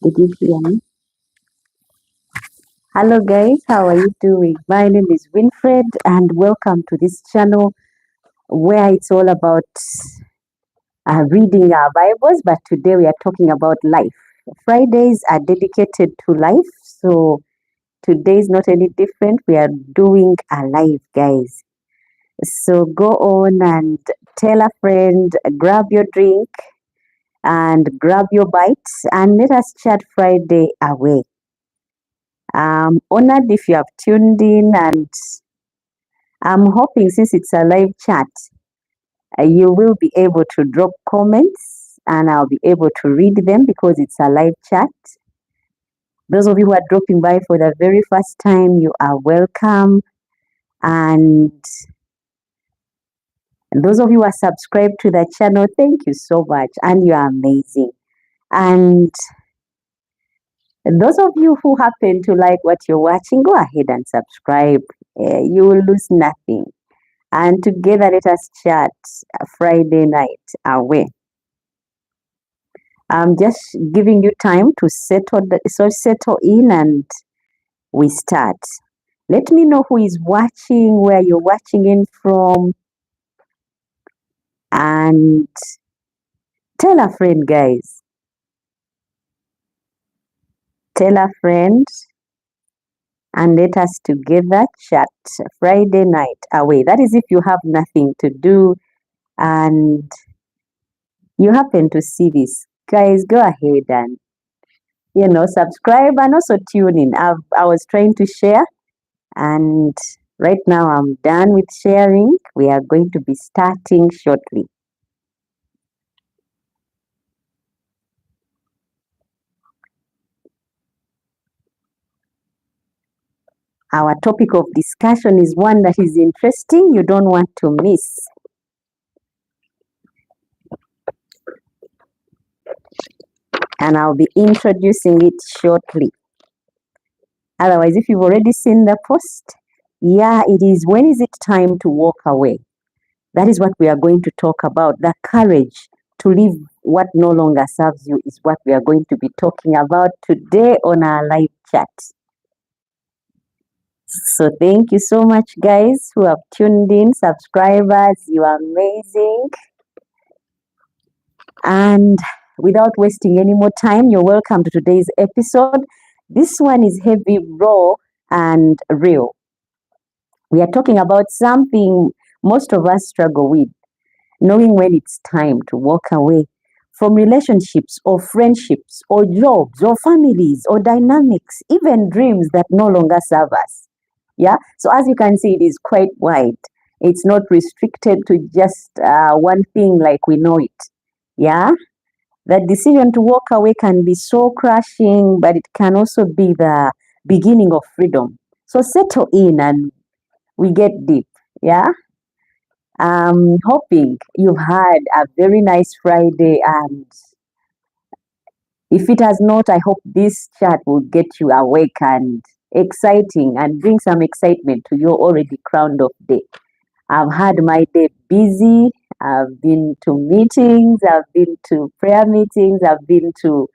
Did you hear me? Hello, guys. How are you doing? My name is Winfred, and welcome to this channel where it's all about reading our Bibles. But today we are talking about life. Fridays are dedicated to life, so today is not any different. We are doing a live, guys. So go on and tell a friend, grab your drink, and grab your bites, and let us chat Friday away. Honored if you have tuned in, and I'm hoping since it's a live chat, you will be able to drop comments and I'll be able to read them because it's a live chat. Those of you who are dropping by for the very first time, you are welcome. And those of you who are subscribed to the channel, thank you so much. And you are amazing. And those of you who happen to like what you're watching, go ahead and subscribe. You will lose nothing. And together let us chat Friday night away. I'm just giving you time to settle in and we start. Let me know who is watching, where you're watching in from, and tell a friend, guys. Tell a friend and let us together chat Friday night away. That is if you have nothing to do and you happen to see this. Guys, go ahead and subscribe and also tune in. I was trying to share, and right now I'm done with sharing. We are going to be starting shortly. Our topic of discussion is one that is interesting, you don't want to miss. And I'll be introducing it shortly. Otherwise, if you've already seen the post, yeah, it is. When is it time to walk away? That is what we are going to talk about. The courage to leave what no longer serves you is what we are going to be talking about today on our live chat. So thank you so much, guys, who have tuned in, subscribers. You are amazing. And without wasting any more time, you're welcome to today's episode. This one is heavy, raw, and real. We are talking about something most of us struggle with, knowing when it's time to walk away from relationships or friendships or jobs or families or dynamics, even dreams that no longer serve us. Yeah. So as you can see, it is quite wide. It's not restricted to just one thing like we know it. Yeah. The decision to walk away can be so crushing, but it can also be the beginning of freedom. So settle in and we get deep. Yeah. I'm hoping you've had a very nice Friday, and if it has not, I hope this chat will get you awake and exciting and bring some excitement to your already crowned off day. I've had my day busy. I've been to meetings, I've been to prayer meetings, I've been to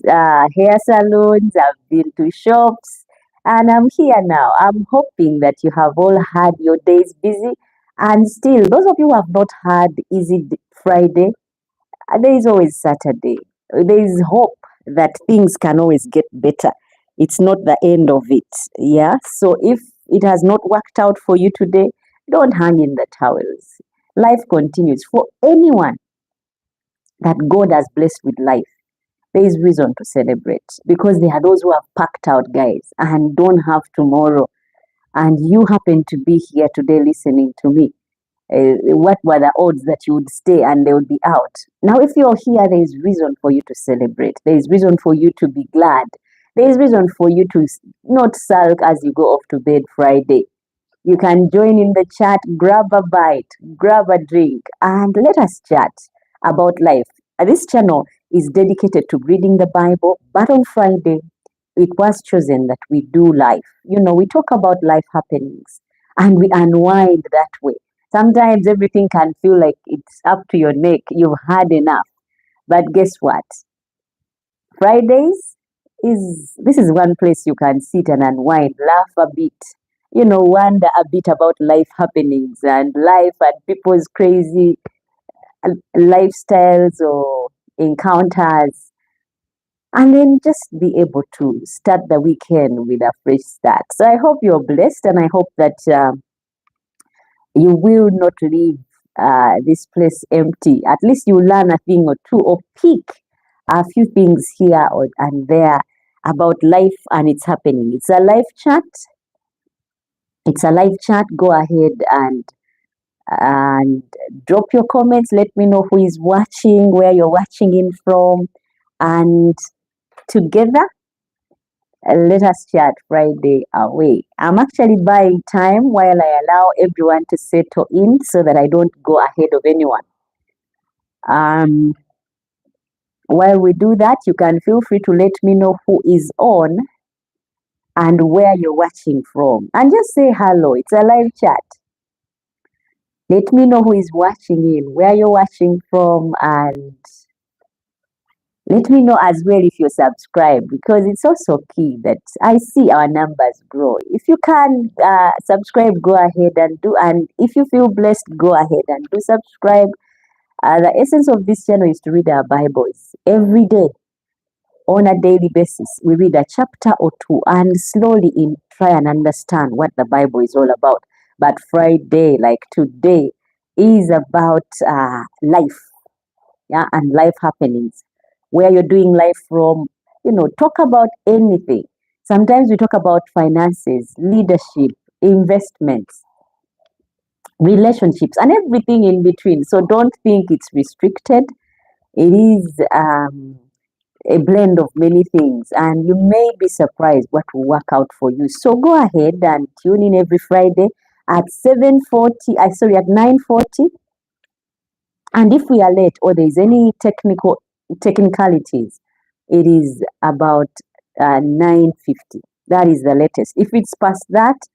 hair salons, I've been to shops, and I'm here now. I'm hoping that you have all had your days busy. And still, those of you who have not had Friday, there is always Saturday. There is hope that things can always get better. It's not the end of it. Yeah. So if it has not worked out for you today, don't hang in the towels. Life continues. For anyone that God has blessed with life, there is reason to celebrate because there are those who have packed out, guys, and don't have tomorrow. And you happen to be here today listening to me. What were the odds that you would stay and they would be out? Now, if you're here, there is reason for you to celebrate. There is reason for you to be glad. There is reason for you to not sulk as you go off to bed Friday. You can join in the chat, grab a bite, grab a drink, and let us chat about life. This channel is dedicated to reading the Bible, but on Friday, it was chosen that we do life. We talk about life happenings and we unwind that way. Sometimes everything can feel like it's up to your neck. You've had enough. But guess what? Fridays this is one place you can sit and unwind, laugh a bit, wonder a bit about life happenings and life and people's crazy lifestyles or encounters, and then just be able to start the weekend with a fresh start. So I hope you're blessed, and I hope that you will not leave this place empty. At least you learn a thing or two, or pick a few things here and there about life and its happening. It's a live chat. It's a live chat. Go ahead and drop your comments. Let me know who is watching, where you're watching in from, and together let us chat Friday away. I'm actually buying time while I allow everyone to settle in so that I don't go ahead of anyone. While we do that, you can feel free to let me know who is on and where you're watching from. And just say hello. It's a live chat. Let me know who is watching in, where you're watching from, and let me know as well if you're subscribed, because it's also key that I see our numbers grow. If you can subscribe, go ahead and do. And if you feel blessed, go ahead and do subscribe. The essence of this channel is to read our Bibles every day. On a daily basis, we read a chapter or two and slowly try and understand what the Bible is all about. But Friday, like today, is about life, yeah, and life happenings. Where you're doing life from, talk about anything. Sometimes we talk about finances, leadership, investments, relationships, and everything in between. So don't think it's restricted. It is a blend of many things, and you may be surprised what will work out for you. So go ahead and tune in every Friday at 7:40. At 9:40. And if we are late or there is any technicalities, it is about 9:50. That is the latest. If it's past that,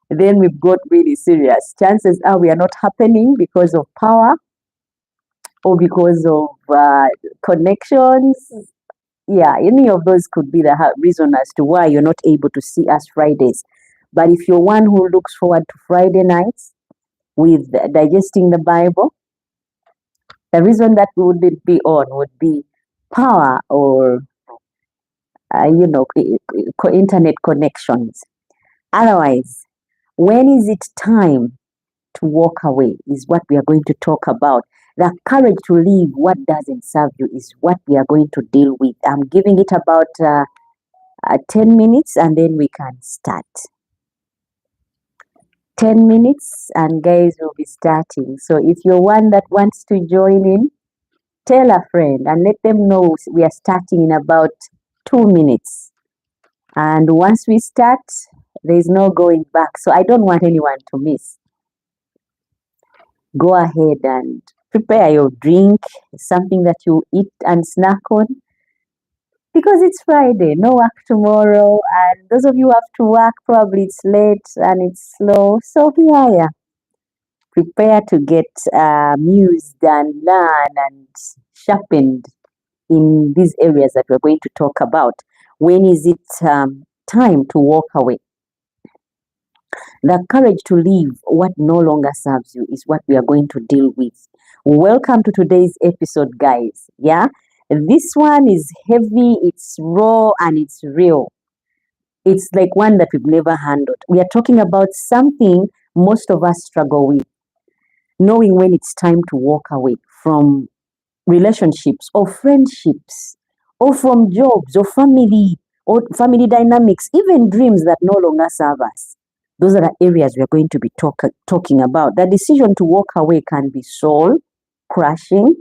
then we've got really serious. Chances are we are not happening because of power or because of connections. Yeah, any of those could be the reason as to why you're not able to see us Fridays. But if you're one who looks forward to Friday nights with digesting the Bible, the reason that we wouldn't be on would be power or internet connections. Otherwise, when is it time to walk away is what we are going to talk about. The courage to leave what doesn't serve you is what we are going to deal with. I'm giving it about 10 minutes and then we can start. 10 minutes and guys will be starting. So if you're one that wants to join in, tell a friend and let them know we are starting in about 2 minutes. And once we start, there's no going back. So I don't want anyone to miss. Go ahead and prepare your drink, something that you eat and snack on. Because it's Friday, no work tomorrow. And those of you who have to work, probably it's late and it's slow. So here I am. Prepare to get amused and learn and sharpened in these areas that we're going to talk about. When is it time to walk away? The courage to leave what no longer serves you is what we are going to deal with. Welcome to today's episode, guys. Yeah, this one is heavy, it's raw, and it's real. It's like one that we've never handled. We are talking about something most of us struggle with, knowing when it's time to walk away from relationships or friendships or from jobs or family dynamics, even dreams that no longer serve us. Those are the areas we are going to be talking about. The decision to walk away can be soul crushing,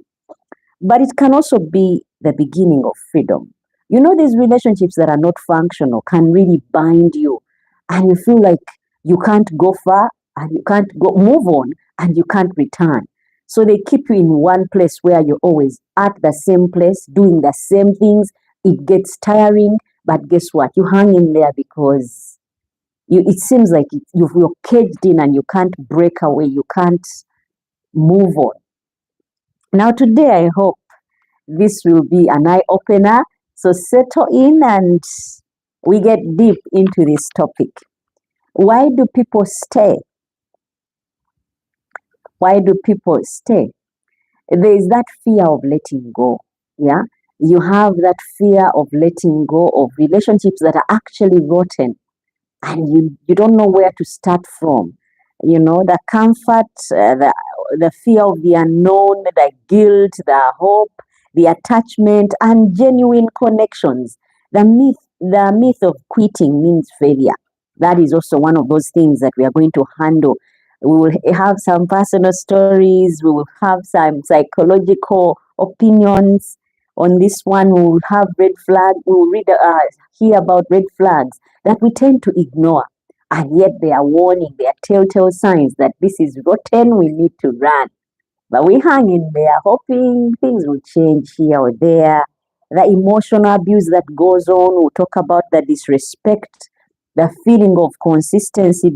but it can also be the beginning of freedom. These relationships that are not functional can really bind you, and you feel like you can't go far and you can't move on and you can't return. So they keep you in one place where you're always at the same place, doing the same things. It gets tiring, but guess what? You hang in there because it seems like you're caged in and you can't break away, you can't move on. Now today, I hope this will be an eye-opener So settle in and we get deep into this topic. Why do people stay? Why do people stay? There is that fear of letting go. Yeah. You have that fear of letting go of relationships that are actually rotten and you don't know where to start from. You know, the comfort, the fear of the unknown, the guilt, the hope, the attachment, and genuine connections. The myth of quitting means failure. That is also one of those things that we are going to handle. We will have some personal stories, we will have some psychological opinions on this one. We will have red flag, we will hear about red flags that we tend to ignore. And yet they are warning, they are telltale signs that this is rotten, we need to run. But we hang in there hoping things will change here or there. The emotional abuse that goes on, we'll talk about the disrespect, the feeling of consistency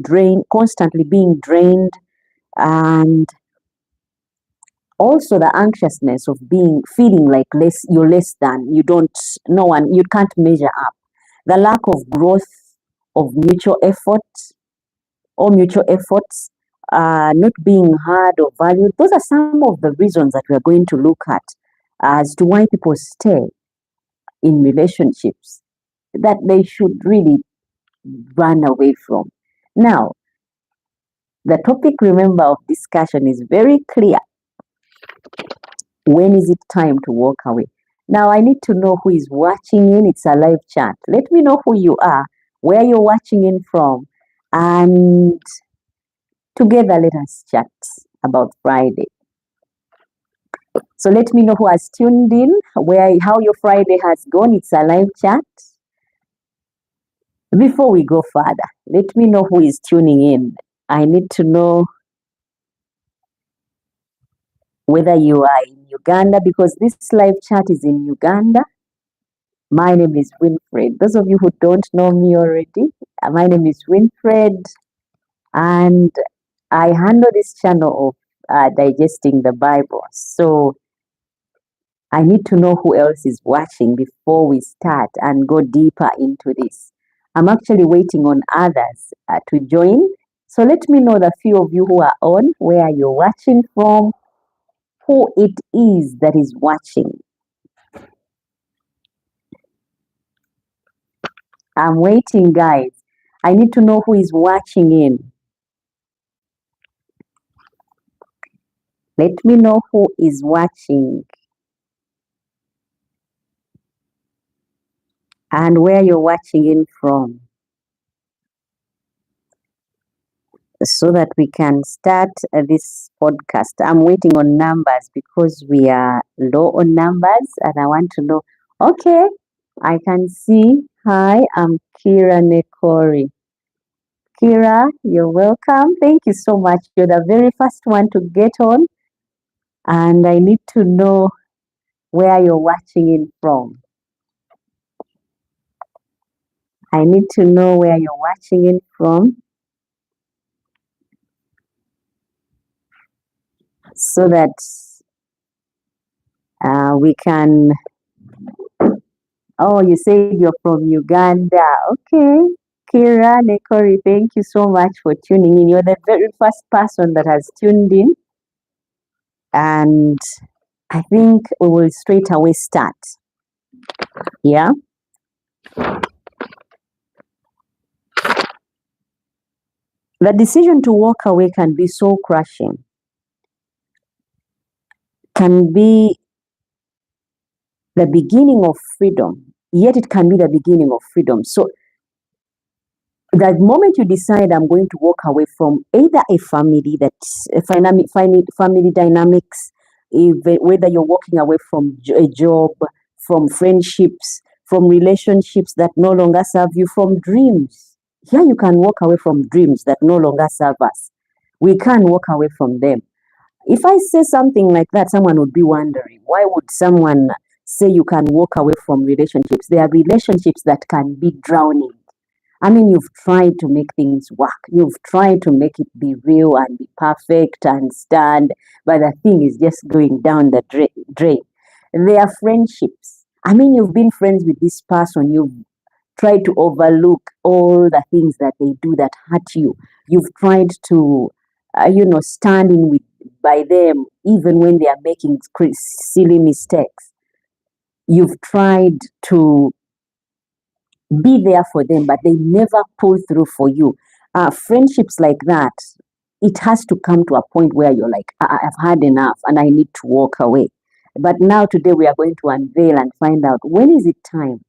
constantly being drained, and also the anxiousness of feeling like you're less than, no one, you can't measure up. The lack of growth of mutual efforts, not being heard or valued. Those are some of the reasons that we are going to look at as to why people stay in relationships that they should really run away from. Now, the topic, remember, of discussion is very clear. When is it time to walk away? Now, I need to know who is watching in. It's a live chat. Let me know who you are, where you're watching in from, and together let us chat about Friday. So let me know who has tuned in, how your Friday has gone. It's a live chat. Before we go further, let me know who is tuning in. I need to know whether you are in Uganda, because this live chat is in Uganda. My name is Winfred. Those of you who don't know me already, my name is Winfred, and I handle this channel of digesting the Bible. So I need to know who else is watching before we start and go deeper into this. I'm actually waiting on others to join. So let me know, the few of you who are on, where you're watching from, who it is that is watching. I'm waiting, guys. I need to know who is watching in. Let me know who is watching and where you're watching in from, so that we can start this podcast. I'm waiting on numbers because we are low on numbers and I want to know. Okay, I can see. Hi, I'm Kira Nekori. Kira, you're welcome. Thank you so much. You're the very first one to get on. And I need to know where you're watching in from. I need to know where you're watching in from, so that we can. Oh, you said you're from Uganda. Okay. Kira Nekori, thank you so much for tuning in. You're the very first person that has tuned in. And I think we will straight away start. Yeah. The decision to walk away can be so crushing, can be the beginning of freedom, yet it can be the beginning of freedom. So the moment you decide, I'm going to walk away from either a family family dynamics, whether you're walking away from a job, from friendships, from relationships that no longer serve you, from dreams. Here you can walk away from dreams that no longer serve us. We can walk away from them. If I say something like that, someone would be wondering, why would someone say you can walk away from relationships? There are relationships that can be drowning. I mean, you've tried to make things work. You've tried to make it be real and be perfect and stand, but the thing is just going down the drain. There are friendships I mean, you've been friends with this person, you've tried to overlook all the things that they do that hurt you. You've tried to, stand in with by them even when they are making silly mistakes. You've tried to be there for them, but they never pull through for you. Friendships like that, it has to come to a point where you're like, I've had enough and I need to walk away. But now, today, we are going to unveil and find out when is it time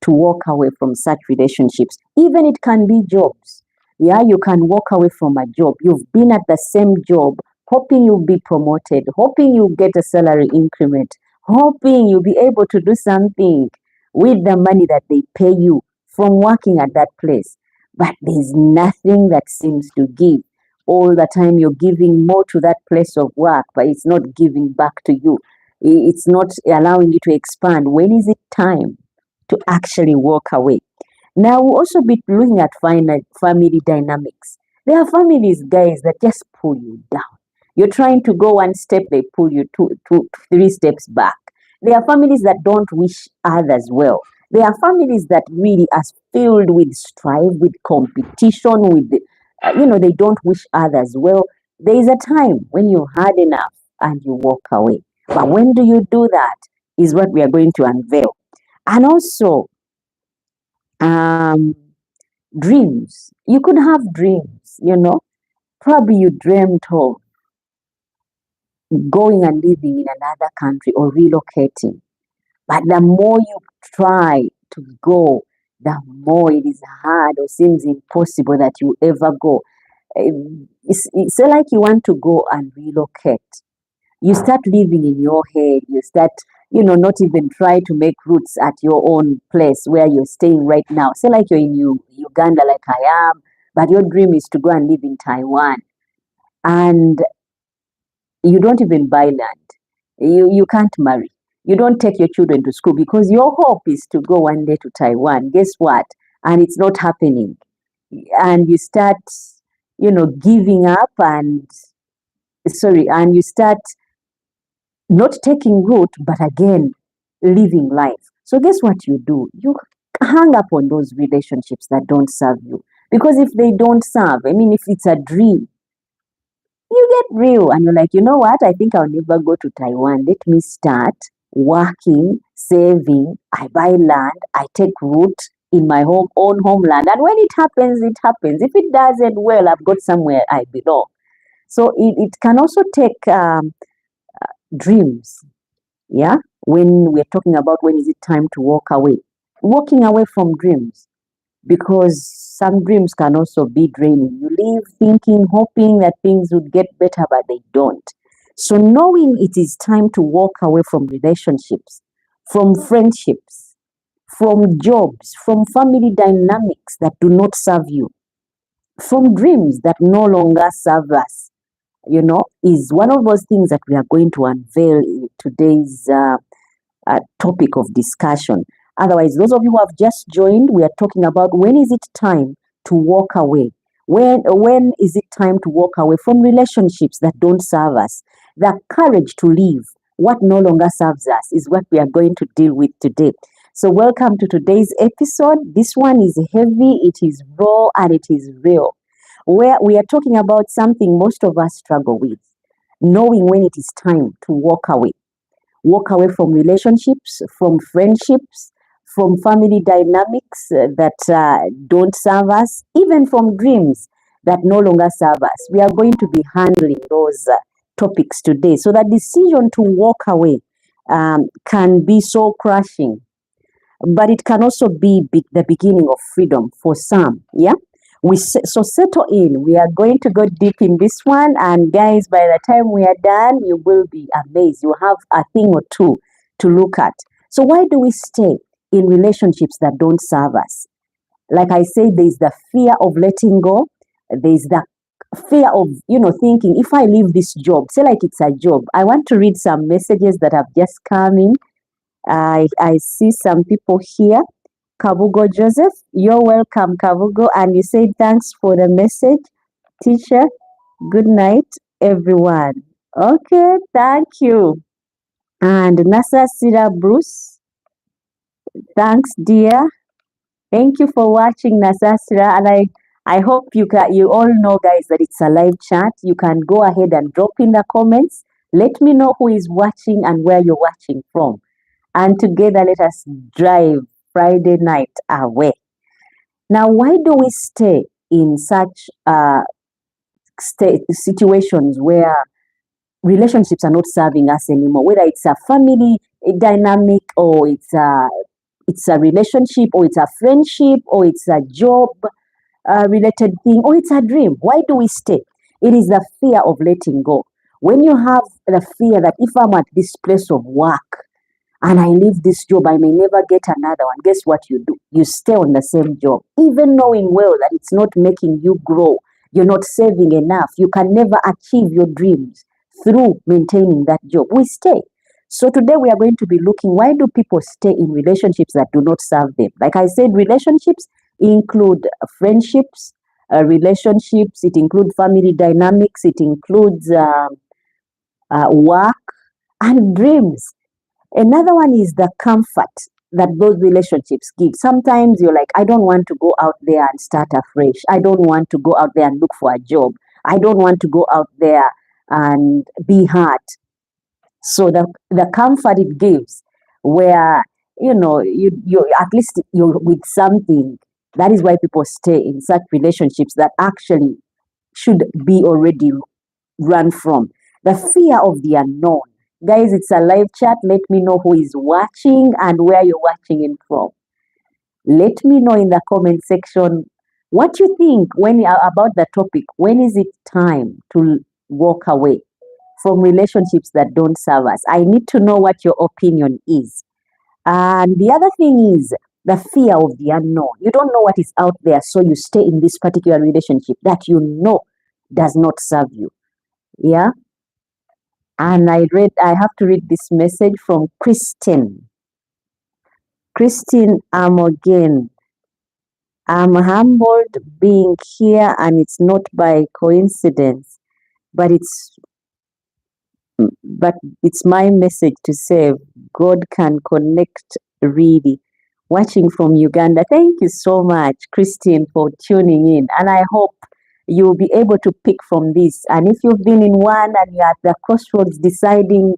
to walk away from such relationships. Even it can be jobs. Yeah, you can walk away from a job. You've been at the same job, hoping you'll be promoted, hoping you'll get a salary increment, hoping you'll be able to do something with the money that they pay you from working at that place. But there's nothing that seems to give. All the time you're giving more to that place of work, but it's not giving back to you. It's not allowing you to expand. When is it time to actually walk away? Now, we'll also be looking at family dynamics. There are families, guys, that just pull you down. You're trying to go one step, they pull you two, 3 steps back. There are families that don't wish others well. There are families that really are filled with strife, with competition, they don't wish others well. There is a time when you've had enough and you walk away. But when do you do that? Is what we are going to unveil. And also, um, dreams. You could have dreams. Probably you dreamt of going and living in another country or relocating. But the more you try to go, the more it is hard or seems impossible that you ever go. Eh, it's like you want to go and relocate. You start living in your head. You start, not even try to make roots at your own place where you're staying right now. Say like you're in Uganda, like I am, but your dream is to go and live in Taiwan, and you don't even buy land. You can't marry. You don't take your children to school because your hope is to go one day to Taiwan. Guess what? And it's not happening. And you start, giving up and you start not taking root, but again, living life. So guess what you do? You hang up on those relationships that don't serve you. Because if they don't serve, I mean, if it's a dream, you get real and you're like, you know what? I think I'll never go to Taiwan. Let me start working, saving. I buy land. I take root in my own homeland. And when it happens, it happens. If it doesn't, well, I've got somewhere I belong. So it can also take dreams. Yeah. When we're talking about when is it time to walk away, walking away from dreams, because some dreams can also be draining. You live thinking, hoping that things would get better, but they don't. So, knowing it is time to walk away from relationships, from friendships, from jobs, from family dynamics that do not serve you, from dreams that no longer serve us, is one of those things that we are going to unveil in today's topic of discussion. Otherwise, those of you who have just joined, we are talking about when is it time to walk away? When is it time to walk away from relationships that don't serve us? The courage to leave what no longer serves us is what we are going to deal with today. So, welcome to today's episode. This one is heavy, it is raw, and it is real. Where we are talking about something most of us struggle with, knowing when it is time to walk away. Walk away from relationships, from friendships, from family dynamics that don't serve us, even from dreams that no longer serve us. We are going to be handling those topics today. So that decision to walk away can be so crushing, but it can also be the beginning of freedom for some. Yeah. So settle in. We are going to go deep in this one, and guys, by the time we are done, you will be amazed. You have a thing or two to look at. So why do we stay in relationships that don't serve us? Like I said, there's the fear of letting go. There's the fear of thinking, if I leave this job, say like it's a job. I want to read some messages that have just come in. I see some people here. Kabugo Joseph, you're welcome, Kabugo. And you say thanks for the message, teacher. Good night, everyone. Okay, thank you. And Nasa Sira Bruce, Thanks, dear. Thank you for watching, Nasasra. And I hope you all know, guys, that it's a live chat. You can go ahead and drop in the comments. Let me know who is watching and where you're watching from. And together, let us drive Friday night away. Now, why do we stay in such situations where relationships are not serving us anymore? Whether it's a family dynamic, or it's a relationship, or it's a friendship, or it's a job related thing, or it's a dream. Why do we stay? It is the fear of letting go. When you have the fear that if I'm at this place of work and I leave this job, I may never get another one. Guess what you do? You stay on the same job, even knowing well that it's not making you grow. You're not saving enough. You can never achieve your dreams through maintaining that job. We stay. So today we are going to be looking, why do people stay in relationships that do not serve them? Like I said, relationships include friendships, relationships, it includes family dynamics, it includes work and dreams. Another one is the comfort that those relationships give. Sometimes you're like, I don't want to go out there and start afresh. I don't want to go out there and look for a job. I don't want to go out there and be hurt. So the comfort it gives, where you at least you're with something. That is why people stay in such relationships that actually should be already run from. The fear of the unknown. Guys, it's a live chat. Let me know who is watching and where you're watching in from. Let me know in the comment section what you think about the topic. When is it time to walk away from relationships that don't serve us? I need to know what your opinion is. And the other thing is the fear of the unknown. You don't know what is out there, so you stay in this particular relationship that you know does not serve you. Yeah. And I have to read this message from Christine. Christine, I'm humbled being here, and it's not by coincidence, but it's my message to say God can connect really. Watching from Uganda. Thank you so much, Christine, for tuning in. And I hope you'll be able to pick from this. And if you've been in one and you're at the crossroads deciding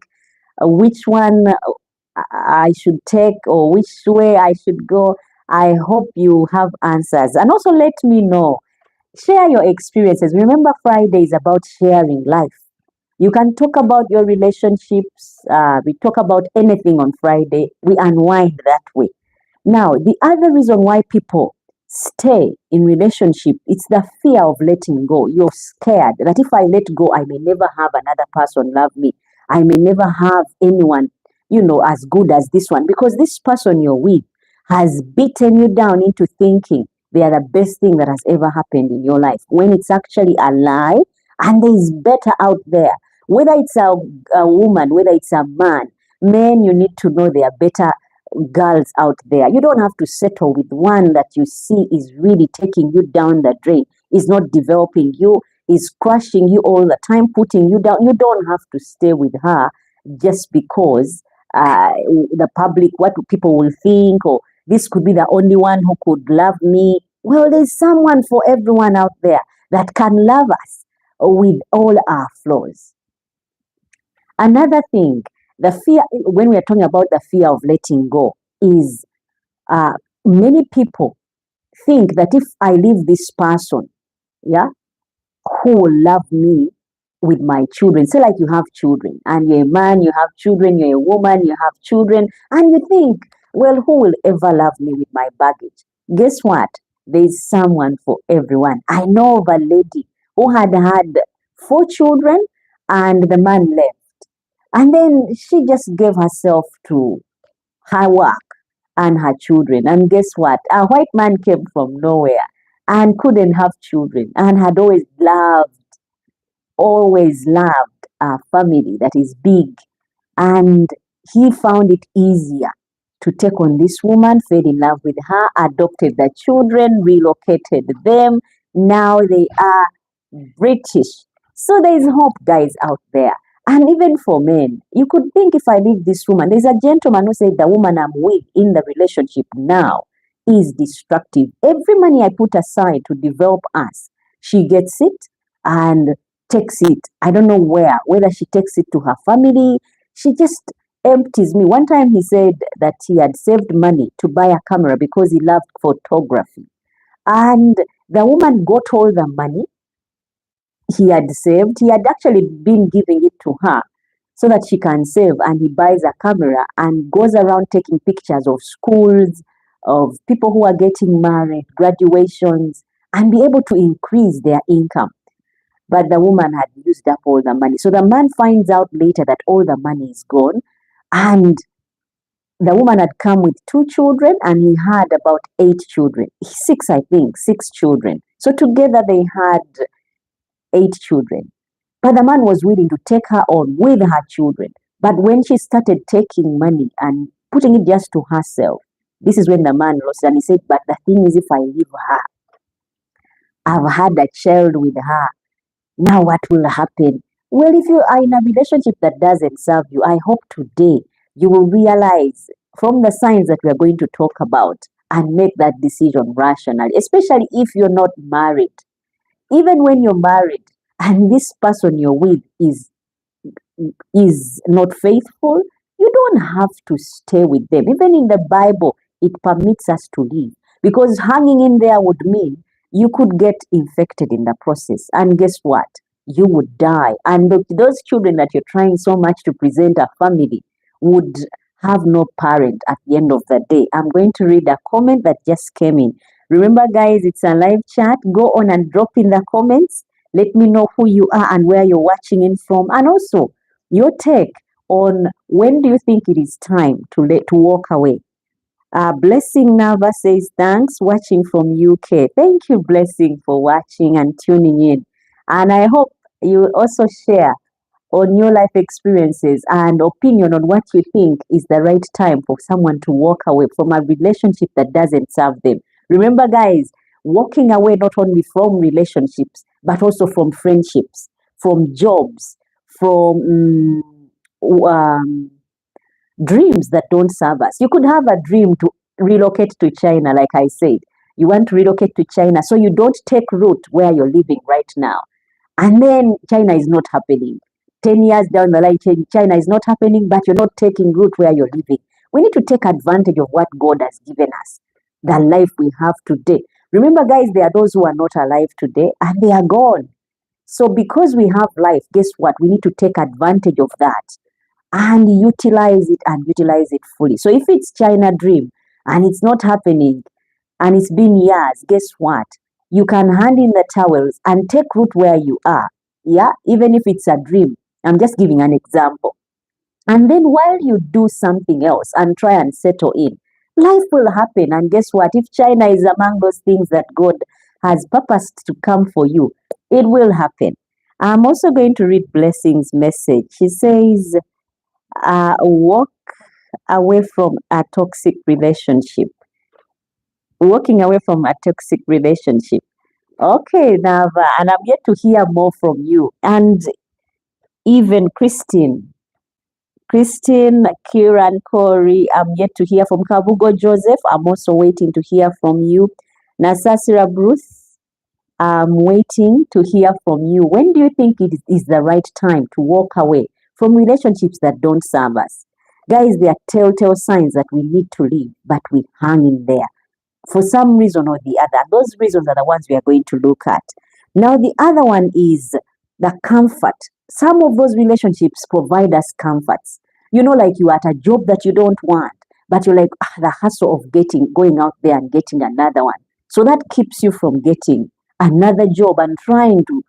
which one I should take or which way I should go, I hope you have answers. And also let me know. Share your experiences. Remember, Friday is about sharing life. You can talk about your relationships. We talk about anything on Friday. We unwind that way. Now, the other reason why people stay in relationship, it's the fear of letting go. You're scared that if I let go, I may never have another person love me. I may never have anyone, as good as this one, because this person you're with has beaten you down into thinking they are the best thing that has ever happened in your life, when it's actually a lie, and there is better out there. Whether it's a woman, whether it's a man, men, you need to know there are better girls out there. You don't have to settle with one that you see is really taking you down the drain, is not developing you, is crushing you all the time, putting you down. You don't have to stay with her just because the public, what people will think, or this could be the only one who could love me. Well, there's someone for everyone out there that can love us with all our flaws. Another thing, the fear, when we are talking about the fear of letting go, is many people think that if I leave this person, yeah, who will love me with my children. Say, like you have children, and you're a man, you have children, you're a woman, you have children, and you think, well, who will ever love me with my baggage? Guess what? There's someone for everyone. I know of a lady who had 4 children, and the man left. And then she just gave herself to her work and her children. And guess what? A white man came from nowhere and couldn't have children, and had always loved a family that is big. And he found it easier to take on this woman, fell in love with her, adopted the children, relocated them. Now they are British. So there is hope, guys, out there. And even for men, you could think if I leave this woman, there's a gentleman who said the woman I'm with in the relationship now is destructive. Every money I put aside to develop us, she gets it and takes it. I don't know whether she takes it to her family. She just empties me. One time he said that he had saved money to buy a camera because he loved photography. And the woman got all the money he had saved. He had actually been giving it to her so that she can save, and he buys a camera and goes around taking pictures of schools, of people who are getting married, graduations, and be able to increase their income. But the woman had used up all the money. So the man finds out later that all the money is gone, and the woman had come with 2 children and he had about 8 children. Six, I think, 6 children. So together they had 8 children. But the man was willing to take her on with her children. But when she started taking money and putting it just to herself, this is when the man lost. And he said, but the thing is, if I leave her, I've had a child with her. Now what will happen? Well, if you are in a relationship that doesn't serve you, I hope today you will realize from the signs that we are going to talk about and make that decision rationally, especially if you're not married. Even when you're married and this person you're with is not faithful, you don't have to stay with them. Even in the Bible, it permits us to leave because hanging in there would mean you could get infected in the process. And guess what? You would die. And those children that you're trying so much to present a family would have no parent at the end of the day. I'm going to read a comment that just came in. Remember, guys, it's a live chat. Go on and drop in the comments. Let me know who you are and where you're watching in from. And also, your take on when do you think it is time to walk away. Blessing Nava says, thanks, watching from UK. Thank you, Blessing, for watching and tuning in. And I hope you also share on your life experiences and opinion on what you think is the right time for someone to walk away from a relationship that doesn't serve them. Remember, guys, walking away not only from relationships, but also from friendships, from jobs, from dreams that don't serve us. You could have a dream to relocate to China, like I said. You want to relocate to China, so you don't take root where you're living right now. And then China is not happening. 10 years down the line, China is not happening, but you're not taking root where you're living. We need to take advantage of what God has given us, the life we have today. Remember, guys, there are those who are not alive today and they are gone. So because we have life, guess what? We need to take advantage of that and utilize it fully. So if it's China dream and it's not happening and it's been years, guess what? You can hand in the towels and take root where you are. Yeah, even if it's a dream. I'm just giving an example. And then while you do something else and try and settle in, life will happen. And guess what? If China is among those things that God has purposed to come for you, it will happen. I'm also going to read Blessing's message. She says, walk away from a toxic relationship. Walking away from a toxic relationship. Okay, Nava, and I'm yet to hear more from you. And even Christine, Kieran, Corey, I'm yet to hear from Kabugo Joseph. I'm also waiting to hear from you. Nasasira Bruce, I'm waiting to hear from you. When do you think it is the right time to walk away from relationships that don't serve us? Guys, there are telltale signs that we need to leave, but we hang in there for some reason or the other. Those reasons are the ones we are going to look at. Now, the other one is the comfort. Some of those relationships provide us comforts. You know, like you are at a job that you don't want, but you're like, the hustle of going out there and getting another one. So that keeps you from getting another job and trying to,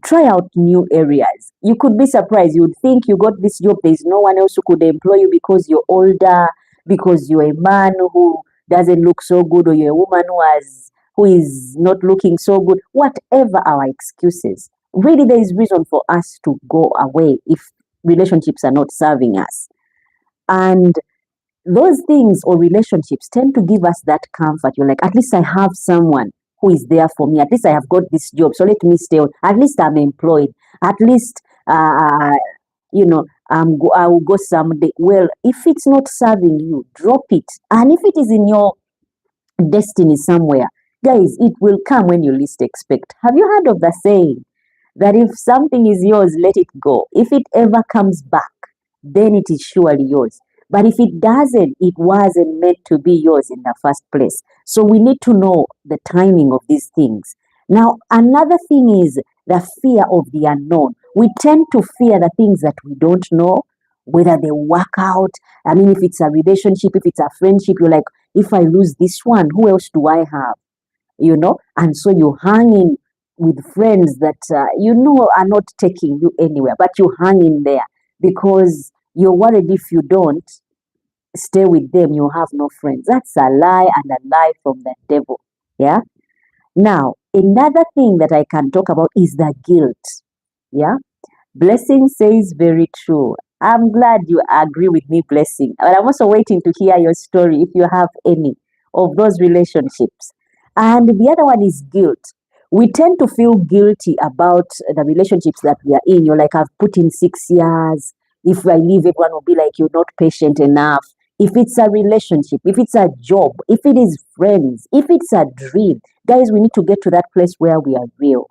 try out new areas. You could be surprised. You would think you got this job. There's no one else who could employ you because you're older, because you're a man who doesn't look so good, or you're a woman who is not looking so good. Whatever our excuses, really there is reason for us to go away if relationships are not serving us. And those things or relationships tend to give us that comfort. You're like, at least I have someone who is there for me. At least I have got this job, so let me stay on. At least I'm employed. At least uh, I will go someday. Well, if it's not serving you, drop it. And if it is in your destiny somewhere, guys, it will come when you least expect. Have you heard of the saying that if something is yours, let it go? If it ever comes back, then it is surely yours. But if it doesn't, it wasn't meant to be yours in the first place. So we need to know the timing of these things. Now, another thing is the fear of the unknown. We tend to fear the things that we don't know, whether they work out. I mean, if it's a relationship, if it's a friendship, you're like, if I lose this one, who else do I have? And so you hang in with friends that are not taking you anywhere, but you hang in there because you're worried if you don't stay with them, you have no friends. That's a lie, and a lie from the devil. Yeah. Now, another thing that I can talk about is the guilt. Yeah. Blessing says very true. I'm glad you agree with me, Blessing. But I'm also waiting to hear your story if you have any of those relationships. And the other one is guilt. We tend to feel guilty about the relationships that we are in. You're like, I've put in 6 years. If I leave, everyone will be like, you're not patient enough. If it's a relationship, if it's a job, if it is friends, if it's a dream, guys, we need to get to that place where we are real.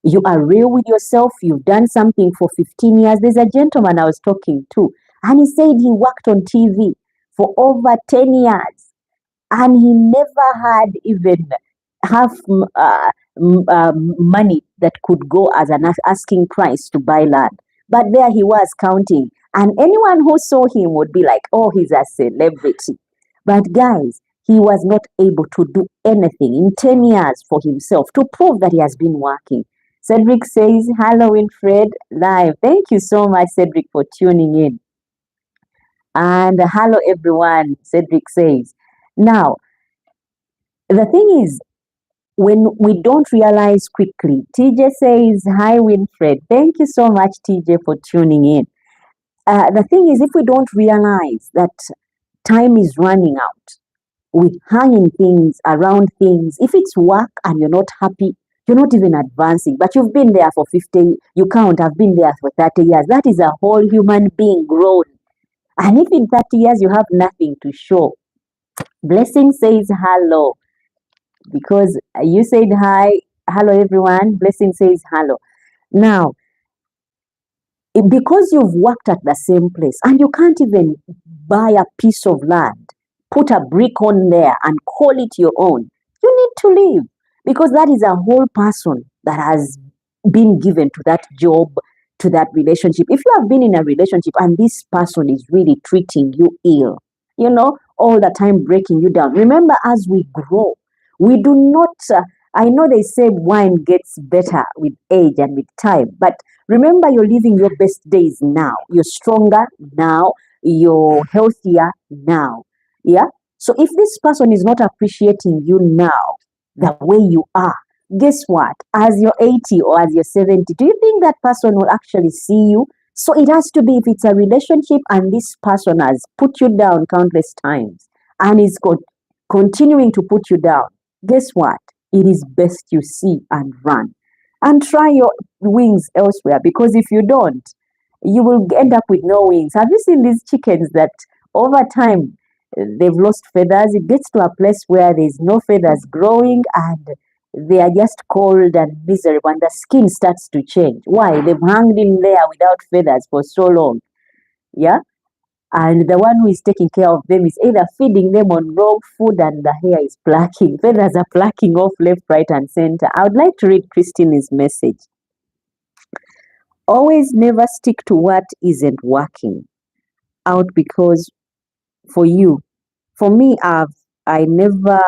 You are real with yourself. You've done something for 15 years. There's a gentleman I was talking to, and he said he worked on TV for over 10 years, and he never had even half money that could go as an asking price to buy land. But there he was counting, and anyone who saw him would be like, oh, he's a celebrity. But guys, he was not able to do anything in 10 years for himself to prove that he has been working. Cedric says, hello, Winfred, live. Thank you so much, Cedric, for tuning in. And hello, everyone, Cedric says. Now, the thing is, when we don't realize quickly, TJ says, hi, Winfred. Thank you so much, TJ, for tuning in. The thing is, if we don't realize that time is running out, we hang in things, around things. If it's work and you're not happy, you're not even advancing, but you've been there for 50, you count, I've been there for 30 years. That is a whole human being grown. And if in 30 years you have nothing to show, Blessing says hello, because you said hi. Hello, everyone. Blessing says hello. Now, because you've worked at the same place and you can't even buy a piece of land, put a brick on there and call it your own, you need to leave, because that is a whole person that has been given to that job, to that relationship. If you have been in a relationship and this person is really treating you ill, all the time breaking you down, remember, as we grow, we do not, I know they say wine gets better with age and with time, but remember, you're living your best days now. You're stronger now. You're healthier now. Yeah. So if this person is not appreciating you now, the way you are, guess what? As you're 80 or as you're 70, do you think that person will actually see you? So it has to be, if it's a relationship and this person has put you down countless times and is continuing to put you down, guess what? It is best you see and run and try your wings elsewhere, because if you don't, you will end up with no wings. Have you seen these chickens that over time they've lost feathers? It gets to a place where there's no feathers growing and they are just cold and miserable, and the skin starts to change. Why? They've hung in there without feathers for so long. Yeah. And the one who is taking care of them is either feeding them on raw food and the hair is plucking. Feathers are plucking off left, right, and center. I would like to read Christine's message. Always never stick to what isn't working out, because for you, for me, I never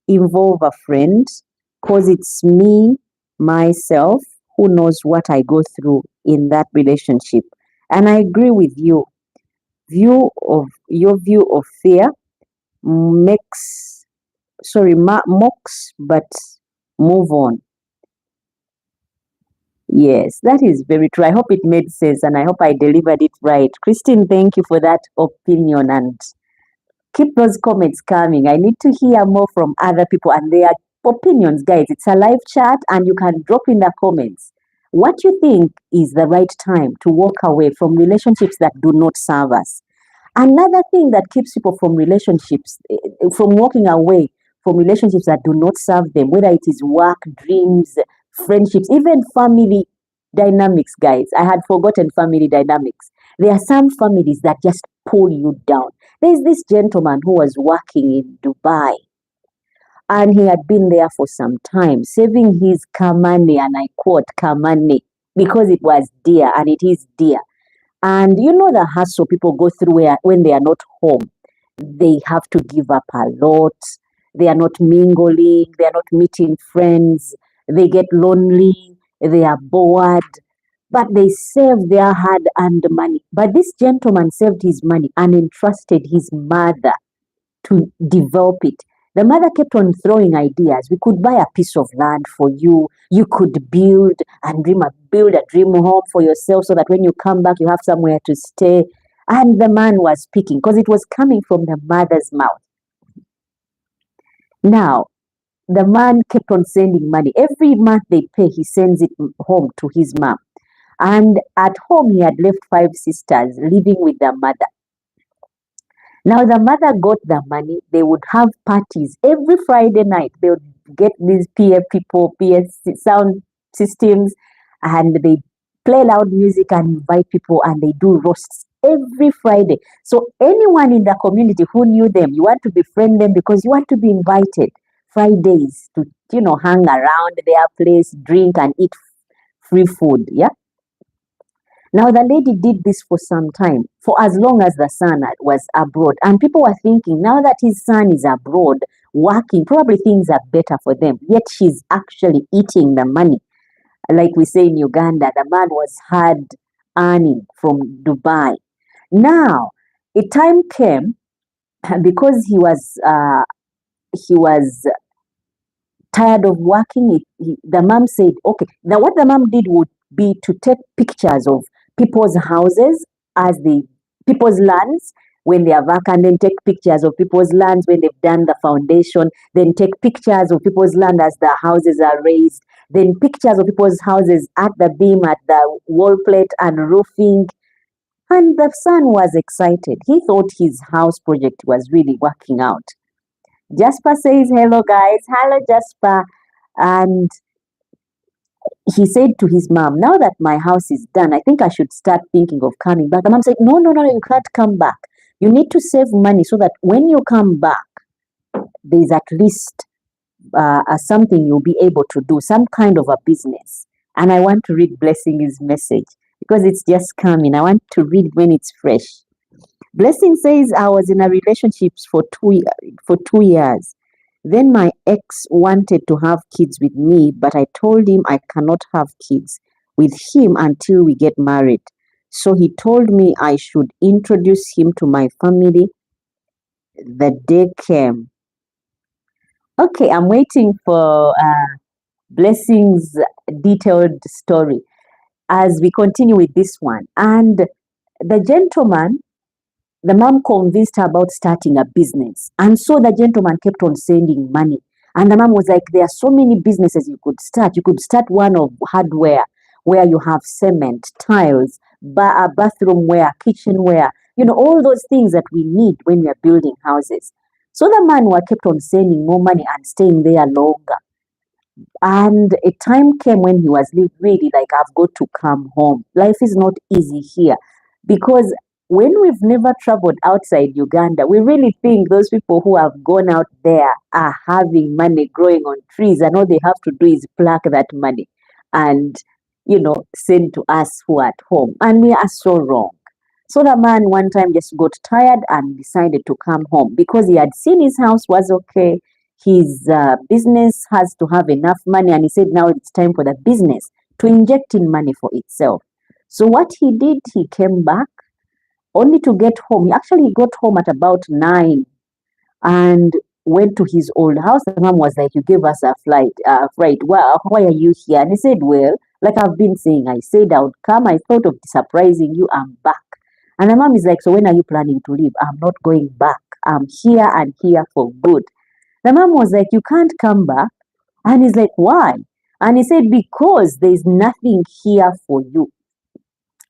involve a friend, because it's me, myself, who knows what I go through in that relationship. And I agree with you. Your view of fear mocks, but move on. Yes, that is very true. I hope it made sense and I hope I delivered it right. Christine, thank you for that opinion, and keep those comments coming. I need to hear more from other people and their opinions, guys. It's a live chat and you can drop in the comments. what you think is the right time to walk away from relationships that do not serve us. Another thing that keeps people from relationships, from walking away from relationships that do not serve them, whether it is work, dreams, friendships, even family dynamics, guys. I had forgotten family dynamics. There are some families that just pull you down. There's this gentleman who was working in Dubai, and he had been there for some time, saving his kamane, and I quote kamane, because it was dear and it is dear. And you know the hustle people go through when they are not home. They have to give up a lot. They are not mingling. They are not meeting friends. They get lonely. They are bored. But they save their hard-earned money. But this gentleman saved his money and entrusted his mother to develop it. The mother kept on throwing ideas. We could buy a piece of land for you. You could build build a dream home for yourself so that when you come back, you have somewhere to stay. And the man was speaking because it was coming from the mother's mouth. Now, the man kept on sending money. Every month they pay, he sends it home to his mom. And at home, he had left 5 sisters living with their mother. Now the mother got the money. They would have parties every Friday night. They would get these PA people, sound systems, and they play loud music and invite people, and they do roasts every Friday. So anyone in the community who knew them, you want to befriend them because you want to be invited Fridays to, hang around their place, drink and eat free food. Yeah. Now, the lady did this for some time, for as long as the son was abroad. And people were thinking, now that his son is abroad, working, probably things are better for them. Yet she's actually eating the money. Like we say in Uganda, the man was hard earning from Dubai. Now, a time came because he was tired of working. The mom said, okay. Now, what the mom did would be to take pictures of people's houses people's lands when they are vacant, then take pictures of people's lands when they've done the foundation, then take pictures of people's land as the houses are raised, then pictures of people's houses at the beam, at the wall plate and roofing. And the son was excited. He thought his house project was really working out. Jasper says, hello guys. Hello Jasper. And he said to his mom, now that my house is done, I think I should start thinking of coming back. The mom said, no, you can't come back. You need to save money so that when you come back, there's at least something you'll be able to do, some kind of a business. And I want to read Blessing's message because it's just coming. I want to read when it's fresh. Blessing says, I was in a relationship for 2 years. Then my ex wanted to have kids with me, but I told him I cannot have kids with him until we get married. So he told me I should introduce him to my family. The day came. Okay, I'm waiting for Blessing's detailed story as we continue with this one. And the gentleman, the mom convinced her about starting a business. And so the gentleman kept on sending money. And the mom was like, there are so many businesses you could start. You could start one of hardware where you have cement, tiles, bathroom wear, kitchenware, all those things that we need when we are building houses. So the man kept on sending more money and staying there longer. And a time came when he was really like, I've got to come home. Life is not easy here. Because when we've never traveled outside Uganda, we really think those people who have gone out there are having money growing on trees, and all they have to do is pluck that money and, send to us who are at home. And we are so wrong. So the man one time just got tired and decided to come home because he had seen his house was okay. His business has to have enough money. And he said, now it's time for the business to inject in money for itself. So what he did, he came back only to get home. He got home at about 9 and went to his old house. The mom was like, you gave us a flight. Well, why are you here? And he said, well, like I've been saying, I said I would come. I thought of surprising you. I'm back. And the mom is like, so when are you planning to leave? I'm not going back. I'm here and here for good. The mom was like, you can't come back. And he's like, why? And he said, because there's nothing here for you.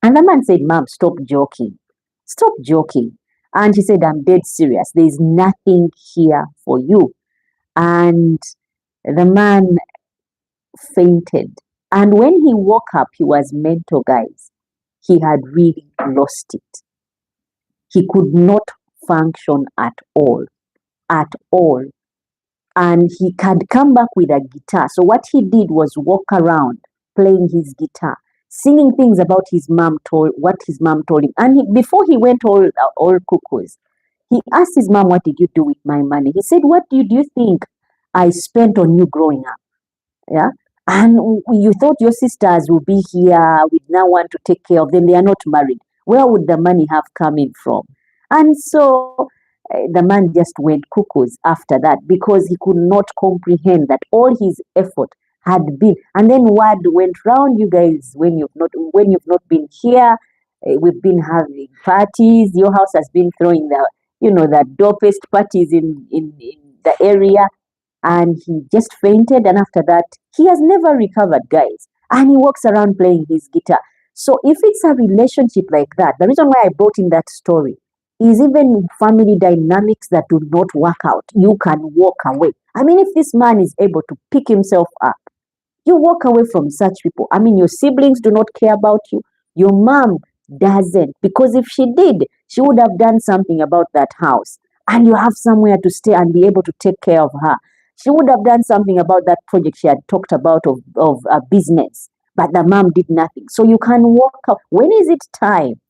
And the man said, Mom, stop joking. Stop joking. And she said, I'm dead serious. There's nothing here for you. And the man fainted. And when he woke up, he was mental, guys. He had really lost it. He could not function at all. At all. And he had come back with a guitar. So what he did was walk around playing his guitar, singing things about his mom told what his mom told him. And before he went all cuckoos, he asked his mom, "What did you do with my money?" He said, "What do you think I spent on you growing up? Yeah, and you thought your sisters would be here with no one to take care of them. They are not married. Where would the money have come in from?" And so the man just went cuckoos after that because he could not comprehend that all his effort had been. And then word went round, you guys, when you've not been here, we've been having parties. Your house has been throwing the dopest parties in the area, and he just fainted. And after that, he has never recovered, guys. And he walks around playing his guitar. So if it's a relationship like that, the reason why I brought in that story is even family dynamics that do not work out, you can walk away. I mean, if this man is able to pick himself up, you walk away from such people. I mean, your siblings do not care about you. Your mom doesn't. Because if she did, she would have done something about that house. And you have somewhere to stay and be able to take care of her. She would have done something about that project she had talked about of a business. But the mom did nothing. So you can walk out. When is it time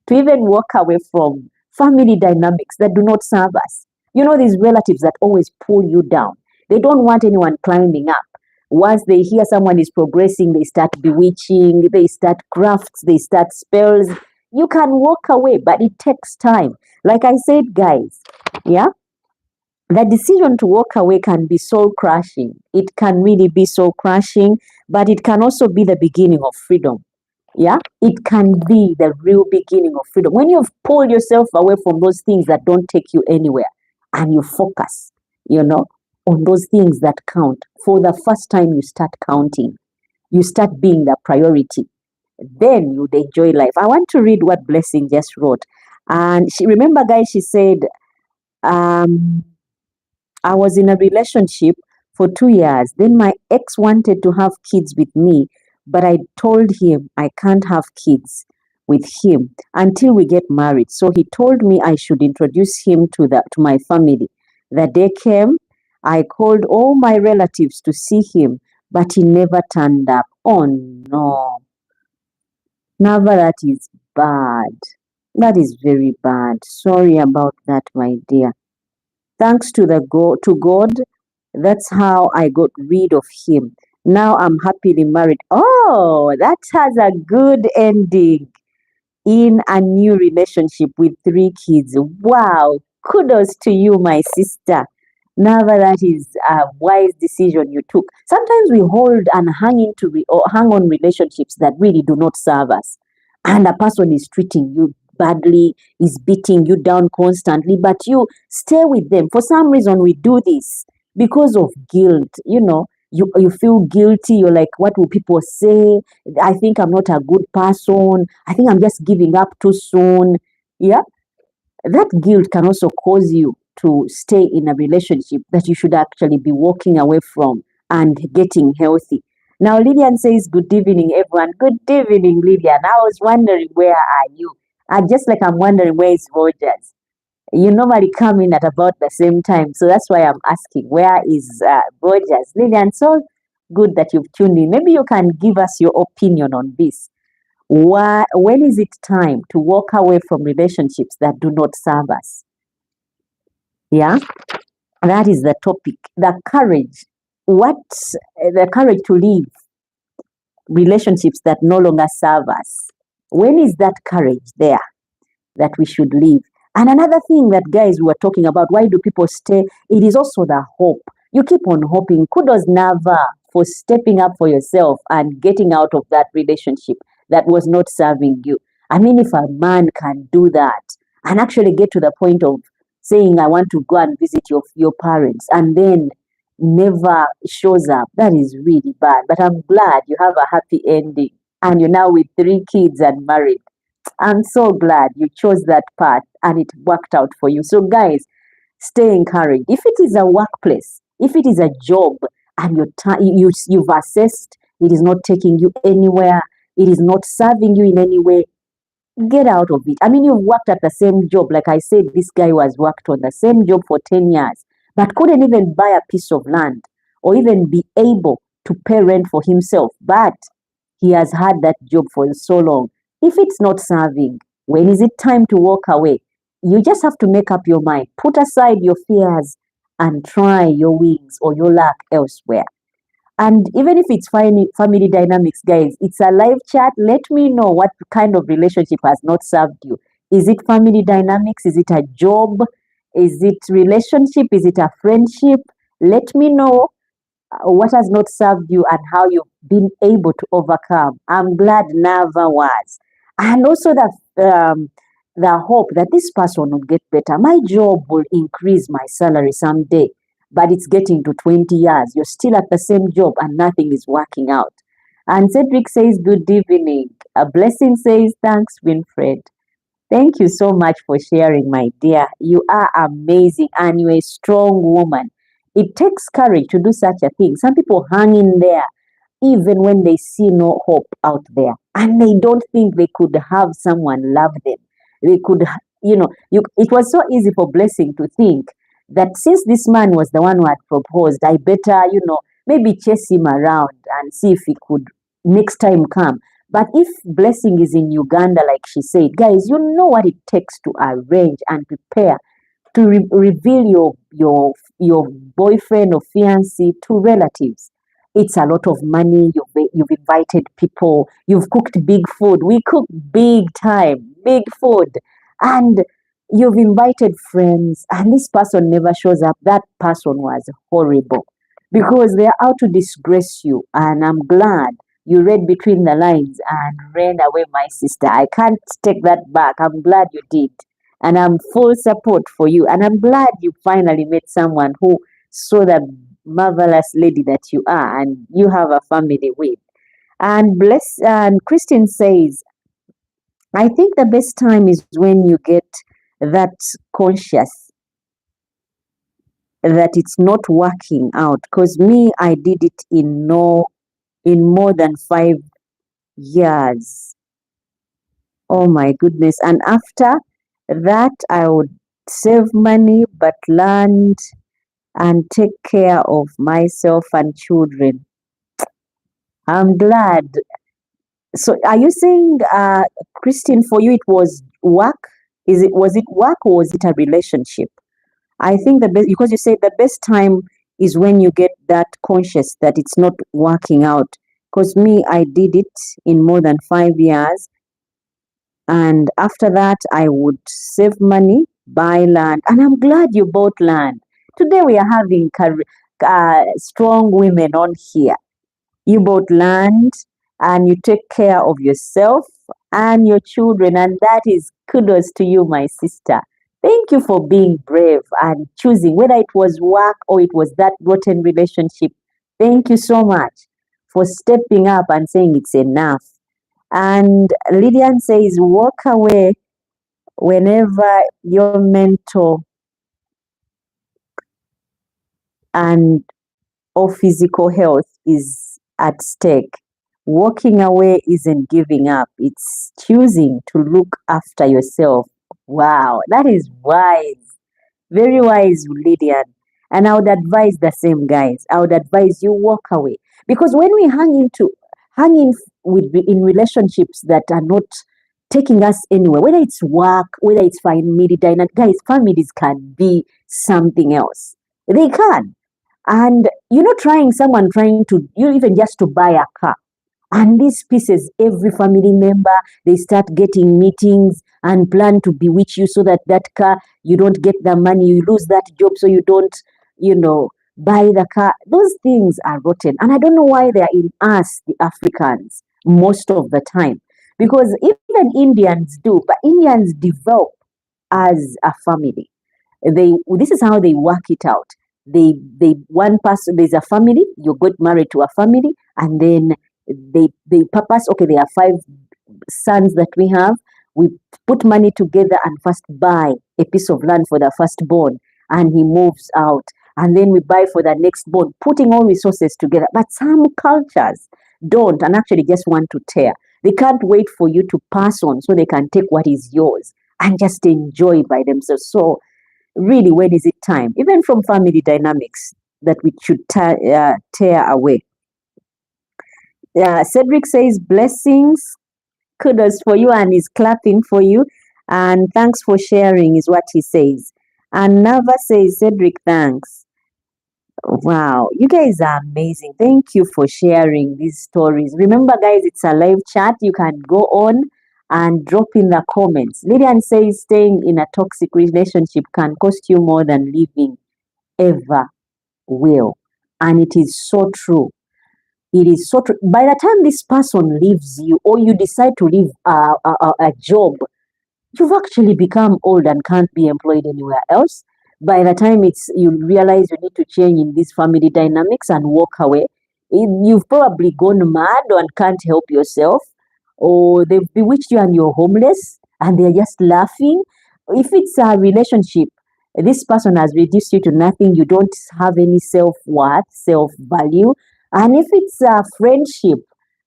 to even walk away from family dynamics that do not serve us? You know, these relatives that always pull you down. They don't want anyone climbing up. Once they hear someone is progressing, they start bewitching, they start crafts, they start spells. You can walk away, but it takes time. Like I said, guys, yeah, the decision to walk away can be soul crushing. It can really be soul crushing, but it can also be the beginning of freedom. Yeah, it can be the real beginning of freedom. When you've pulled yourself away from those things that don't take you anywhere and you focus, on those things that count. For the first time, you start counting. You start being the priority. Then you'd enjoy life. I want to read what Blessing just wrote. And remember, guys, she said, um, I was in a relationship for 2 years. Then my ex wanted to have kids with me, but I told him I can't have kids with him until we get married. So he told me I should introduce him to my family. The day came, I called all my relatives to see him, but he never turned up. Oh no. Never, that is bad. That is very bad. Sorry about that, my dear. Thanks to God, that's how I got rid of him. Now I'm happily married. Oh, that has a good ending in a new relationship with 3 kids. Wow, kudos to you, my sister. Never, that is a wise decision you took. Sometimes we hold and or hang on relationships that really do not serve us. And a person is treating you badly, is beating you down constantly, but you stay with them. For some reason, we do this because of guilt. You feel guilty. You're like, what will people say? I think I'm not a good person. I think I'm just giving up too soon. Yeah, that guilt can also cause you to stay in a relationship that you should actually be walking away from and getting healthy. Now, Lillian says, good evening, everyone. Good evening, Lillian. I was wondering, where are you? Just like I'm wondering, where is Rogers? You normally come in at about the same time. So that's why I'm asking, where is Rogers? Lillian, so good that you've tuned in. Maybe you can give us your opinion on this. When is it time to walk away from relationships that do not serve us? Yeah, that is the topic. The courage. The courage to leave relationships that no longer serve us. When is that courage there that we should leave? And another thing that, guys, we were talking about, why do people stay? It is also the hope. You keep on hoping. Kudos Nava for stepping up for yourself and getting out of that relationship that was not serving you. I mean, if a man can do that and actually get to the point of saying, I want to go and visit your parents, and then never shows up. That is really bad. But I'm glad you have a happy ending and you're now with 3 kids and married. I'm so glad you chose that path and it worked out for you. So, guys, stay encouraged. If it is a workplace, if it is a job, and you've assessed it is not taking you anywhere, it is not serving you in any way, get out of it. I mean, you've worked at the same job. Like I said, this guy was worked on the same job for 10 years, but couldn't even buy a piece of land or even be able to pay rent for himself. But he has had that job for so long. If it's not serving, when is it time to walk away? You just have to make up your mind. Put aside your fears and try your wings or your luck elsewhere. And even if it's family dynamics, guys, it's a live chat. Let me know what kind of relationship has not served you. Is it family dynamics? Is it a job? Is it relationship? Is it a friendship? Let me know what has not served you and how you've been able to overcome. I'm glad never was. And also the hope that this person will get better. My job will increase my salary someday, but it's getting to 20 years. You're still at the same job and nothing is working out. And Cedric says, good evening. A blessing says, thanks, Winfred. Thank you so much for sharing, my dear. You are amazing and you're a strong woman. It takes courage to do such a thing. Some people hang in there even when they see no hope out there and they don't think they could have someone love them. They could, it was so easy for Blessing to think that since this man was the one who had proposed, I better, maybe chase him around and see if he could next time come. But if Blessing is in Uganda, like she said, guys, you know what it takes to arrange and prepare to reveal your boyfriend or fiancé to relatives. It's a lot of money. You've invited people. You've cooked big food. We cook big time, big food, and you've invited friends. And this person never shows up. That person was horrible because they are out to disgrace you. And I'm glad you read between the lines and ran away, my sister. I can't take that back. I'm glad you did. And I'm full support for you. And I'm glad you finally met someone who saw the marvelous lady that you are and you have a family with. And Christine says, I think the best time is when you get that conscious that it's not working out. Because me, I did it in more than 5 years. Oh my goodness. And after that, I would save money but land and take care of myself and children. I'm glad. So are you saying, Christine, for you it was work? Was it work or was it a relationship? I think the best, because you said the best time is when you get that conscious that it's not working out. Because me, I did it in more than 5 years. And after that, I would save money, buy land. And I'm glad you bought land. Today we are having strong women on here. You bought land and you take care of yourself and your children. And that is kudos to you, my sister. Thank you for being brave and choosing, whether it was work or it was that rotten relationship. Thank you so much for stepping up and saying it's enough. And Lydian says, walk away whenever your mental and or physical health is at stake. Walking away isn't giving up, it's choosing to look after yourself. Wow, that is wise. Very wise, Lydian. And I would advise the same, guys. I would advise you walk away. Because when we hang in relationships that are not taking us anywhere, whether it's work, whether it's family dynamic, guys, families can be something else. They can. And someone trying to, even just to buy a car. And these pieces, every family member, they start getting meetings and plan to bewitch you so that car, you don't get the money, you lose that job so you don't, buy the car. Those things are rotten. And I don't know why they are in us, the Africans, most of the time. Because even Indians do, but Indians develop as a family. This is how they work it out. they one person, there's a family, you got married to a family, and then they purpose, okay, there are 5 sons that we have. We put money together and first buy a piece of land for the firstborn, and he moves out. And then we buy for the next born, putting all resources together. But some cultures don't, and actually just want to tear. They can't wait for you to pass on so they can take what is yours and just enjoy by themselves. So really, when is it time? Even from family dynamics that we should tear away. Cedric says blessings, kudos for you, and is clapping for you. And thanks for sharing is what he says. And Nava says, Cedric, thanks. Wow, you guys are amazing. Thank you for sharing these stories. Remember, guys, it's a live chat. You can go on and drop in the comments. Lillian says staying in a toxic relationship can cost you more than leaving ever will. And it is so true. It is so true. By the time this person leaves you, or you decide to leave a job, you've actually become old and can't be employed anywhere else. By the time you realize you need to change in these family dynamics and walk away, you've probably gone mad and can't help yourself, or they've bewitched you and you're homeless and they're just laughing. If it's a relationship, this person has reduced you to nothing. You don't have any self-worth, self-value. And if it's a friendship,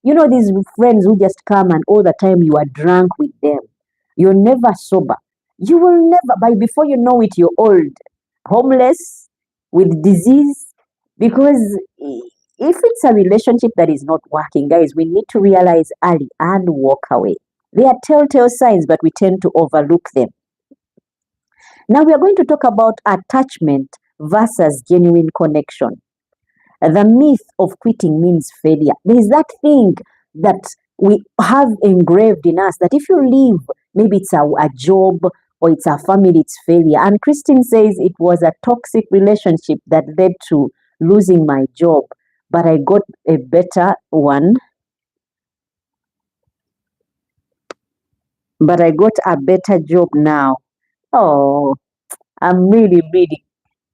these friends who just come and all the time you are drunk with them. You're never sober. You will never, before you know it, you're old, homeless, with disease. Because if it's a relationship that is not working, guys, we need to realize early and walk away. They are telltale signs, but we tend to overlook them. Now we are going to talk about attachment versus genuine connection. The myth of quitting means failure. There is that thing that we have engraved in us that if you leave, maybe it's a job or it's a family, it's failure. And Christine says it was a toxic relationship that led to losing my job, but I got a better one. But I got a better job now. Oh, I'm really, really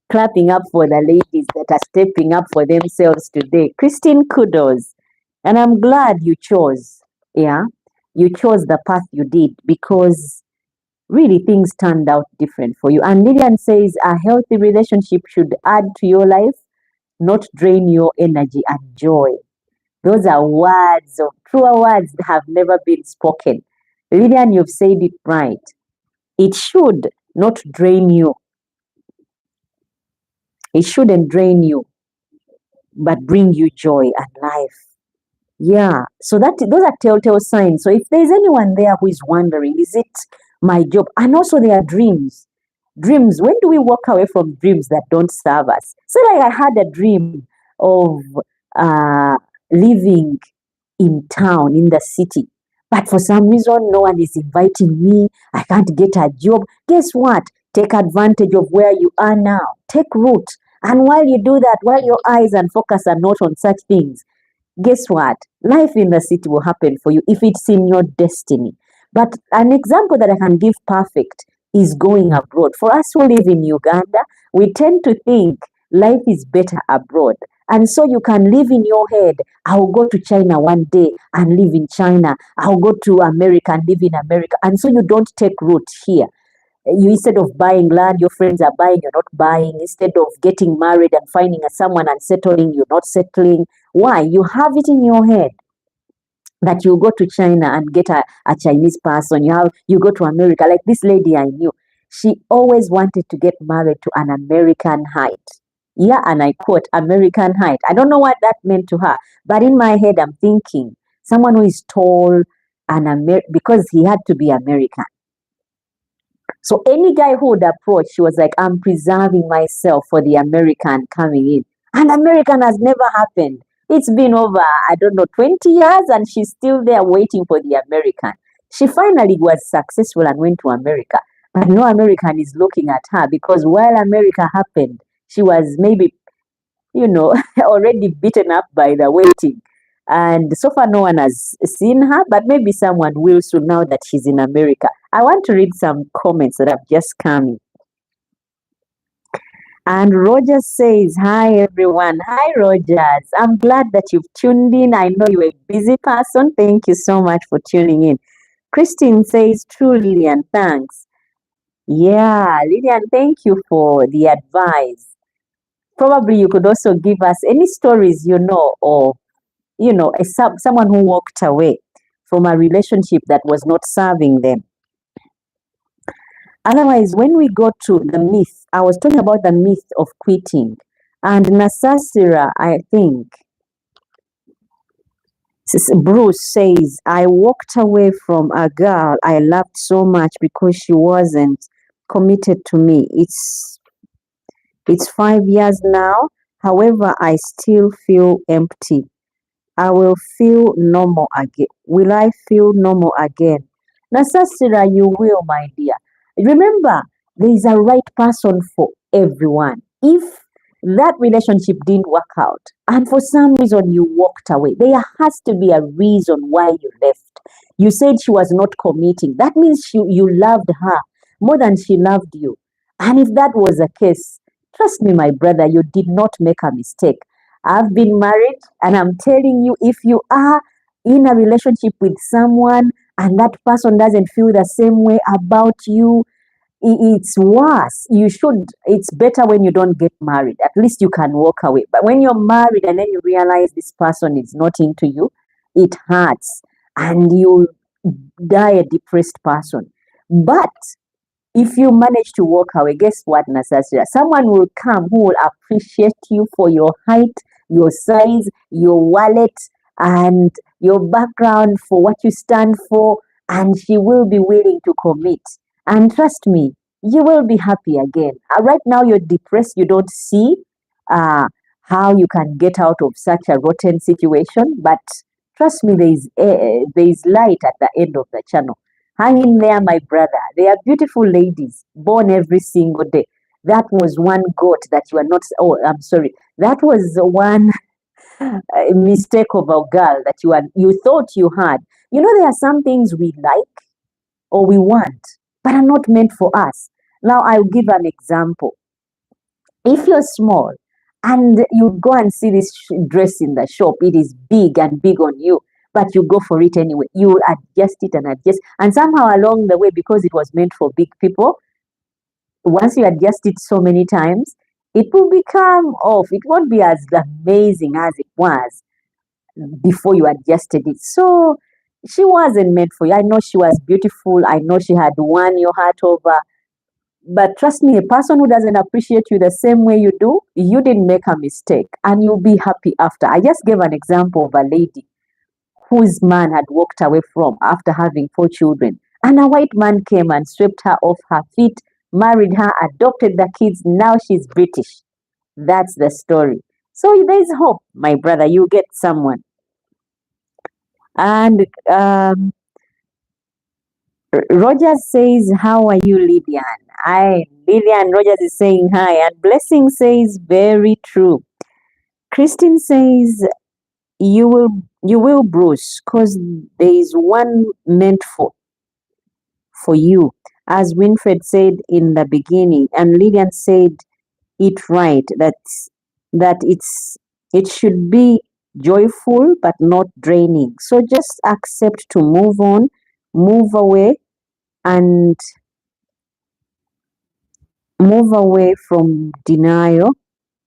clapping up for the ladies that are stepping up for themselves today. Christine, kudos. And I'm glad you chose, you chose the path you did, because really things turned out different for you. And Lillian says a healthy relationship should add to your life, not drain your energy and joy. Those are words of truer words that have never been spoken. Lillian, you've said it right. It should not drain you. It shouldn't drain you, but bring you joy and life. Yeah, so those are telltale signs. So if there's anyone there who is wondering, is it my job? And also their dreams. Dreams, when do we walk away from dreams that don't serve us? So like I had a dream of living in town, in the city. But for some reason, no one is inviting me. I can't get a job. Guess what? Take advantage of where you are now. Take root. And while you do that, while your eyes and focus are not on such things, guess what? Life in the city will happen for you if it's in your destiny. But an example that I can give perfect is going abroad. For us who live in Uganda, we tend to think life is better abroad. And so you can live in your head, I'll go to China one day and live in China. I'll go to America and live in America. And so you don't take root here. You, instead of buying land, your friends are buying, you're not buying. Instead of getting married and finding someone and settling, you're not settling. Why? You have it in your head that you go to China and get a Chinese person. You go to America. Like this lady I knew, she always wanted to get married to an American height. Yeah, and I quote, American height. I don't know what that meant to her, but in my head, I'm thinking someone who is tall and because he had to be American. So any guy who would approach, she was like, I'm preserving myself for the American coming in. And American has never happened. It's been over, 20 years, and she's still there waiting for the American. She finally was successful and went to America. But no American is looking at her, because while America happened, she was maybe, already beaten up by the waiting. And so far, no one has seen her, but maybe someone will soon now that she's in America. I want to read some comments that have just come in. And Rogers says, hi everyone. Hi Rogers. I'm glad that you've tuned in. I know you're a busy person. Thank you so much for tuning in. Christine says, true Lillian, thanks. Yeah, Lillian, thank you for the advice. Probably you could also give us any stories you know, or someone who walked away from a relationship that was not serving them. Otherwise, when we go to the myth, I was talking about the myth of quitting. And Nasasira, I think, Bruce says, I walked away from a girl I loved so much because she wasn't committed to me. It's 5 years now. However, I still feel empty. I will feel normal again. Will I feel normal again? Nasasira, you will, my dear. Remember, there is a right person for everyone. If that relationship didn't work out and for some reason you walked away, there has to be a reason why you left. You said she was not committing. That means you loved her more than she loved you. And if that was the case, trust me, my brother, you did not make a mistake. I've been married, and I'm telling you, if you are in a relationship with someone and that person doesn't feel the same way about you, it's worse. It's better when you don't get married. At least you can walk away. But when you're married and then you realize this person is not into you, it hurts and you die a depressed person. But if you manage to walk away, guess what, Nasasha? Someone will come who will appreciate you for your height, your size, your wallet, and your background, for what you stand for, and she will be willing to commit. And trust me, you will be happy again. Right now, you're depressed, you don't see uh, how you can get out of such a rotten situation, but trust me, there is light at the end of the channel. Hang in there, my brother. They are beautiful ladies, born every single day. That was one goat that you are not. Oh, I'm sorry. That was one mistake of a girl that you thought you had. You know, there are some things we like or we want, but are not meant for us. Now, I'll give an example. If you're small and you go and see this dress in the shop, it is big and big on you, but you go for it anyway. You adjust it and adjust, and somehow along the way, because it was meant for big people, once you adjust it so many times, it will become off. It won't be as amazing as it was before you adjusted it. So she wasn't meant for you. I know she was beautiful. I know she had won your heart over. But trust me, a person who doesn't appreciate you the same way you do, you didn't make a mistake and you'll be happy after. I just gave an example of a lady whose man had walked away from after having 4 children. And a white man came and swept her off her feet, married her, adopted the kids. Now she's British. That's the story. So there's hope, my brother. You get someone. And Rogers says, how are you, Lillian? Lillian Rogers is saying hi. And Blessing says, very true. Christine says, you will, Bruce, because there is one meant for you. As Winfred said in the beginning, and Lillian said it right, it should be joyful but not draining. So just accept to move on, move away, and move away from denial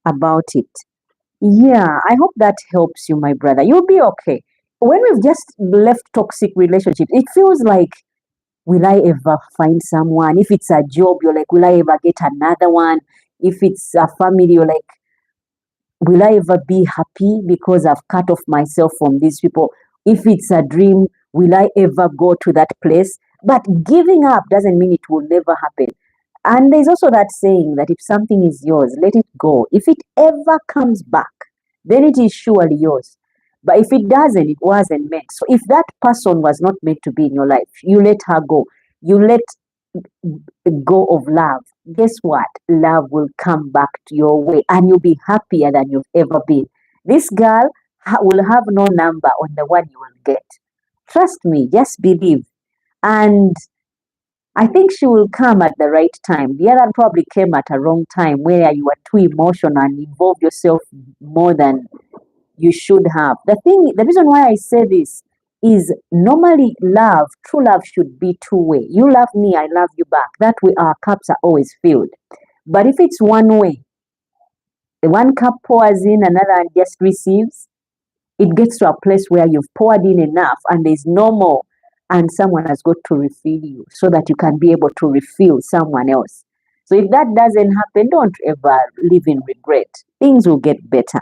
about it. Yeah, I hope that helps you, my brother. You'll be okay. When we've just left toxic relationships, it feels like, will I ever find someone? If it's a job, you're like, will I ever get another one? If it's a family, you're like, will I ever be happy because I've cut off myself from these people? If it's a dream, will I ever go to that place? But giving up doesn't mean it will never happen. And there's also that saying that if something is yours, let it go. If it ever comes back, then it is surely yours. But if it doesn't, it wasn't meant. So if that person was not meant to be in your life, you let her go. You let go of love. Guess what? Love will come back to your way and you'll be happier than you've ever been. This girl will have no number on the one you will get. Trust me, just believe. And I think she will come at the right time. The other probably came at a wrong time where you are too emotional and involved yourself more than you should have. The reason why I say this is normally love, true love should be two-way. You love me, I love you back. That way our cups are always filled. But if it's one way, the one cup pours in, another just receives, it gets to a place where you've poured in enough and there's no more, and someone has got to refill you so that you can be able to refill someone else. So if that doesn't happen, don't ever live in regret. Things will get better.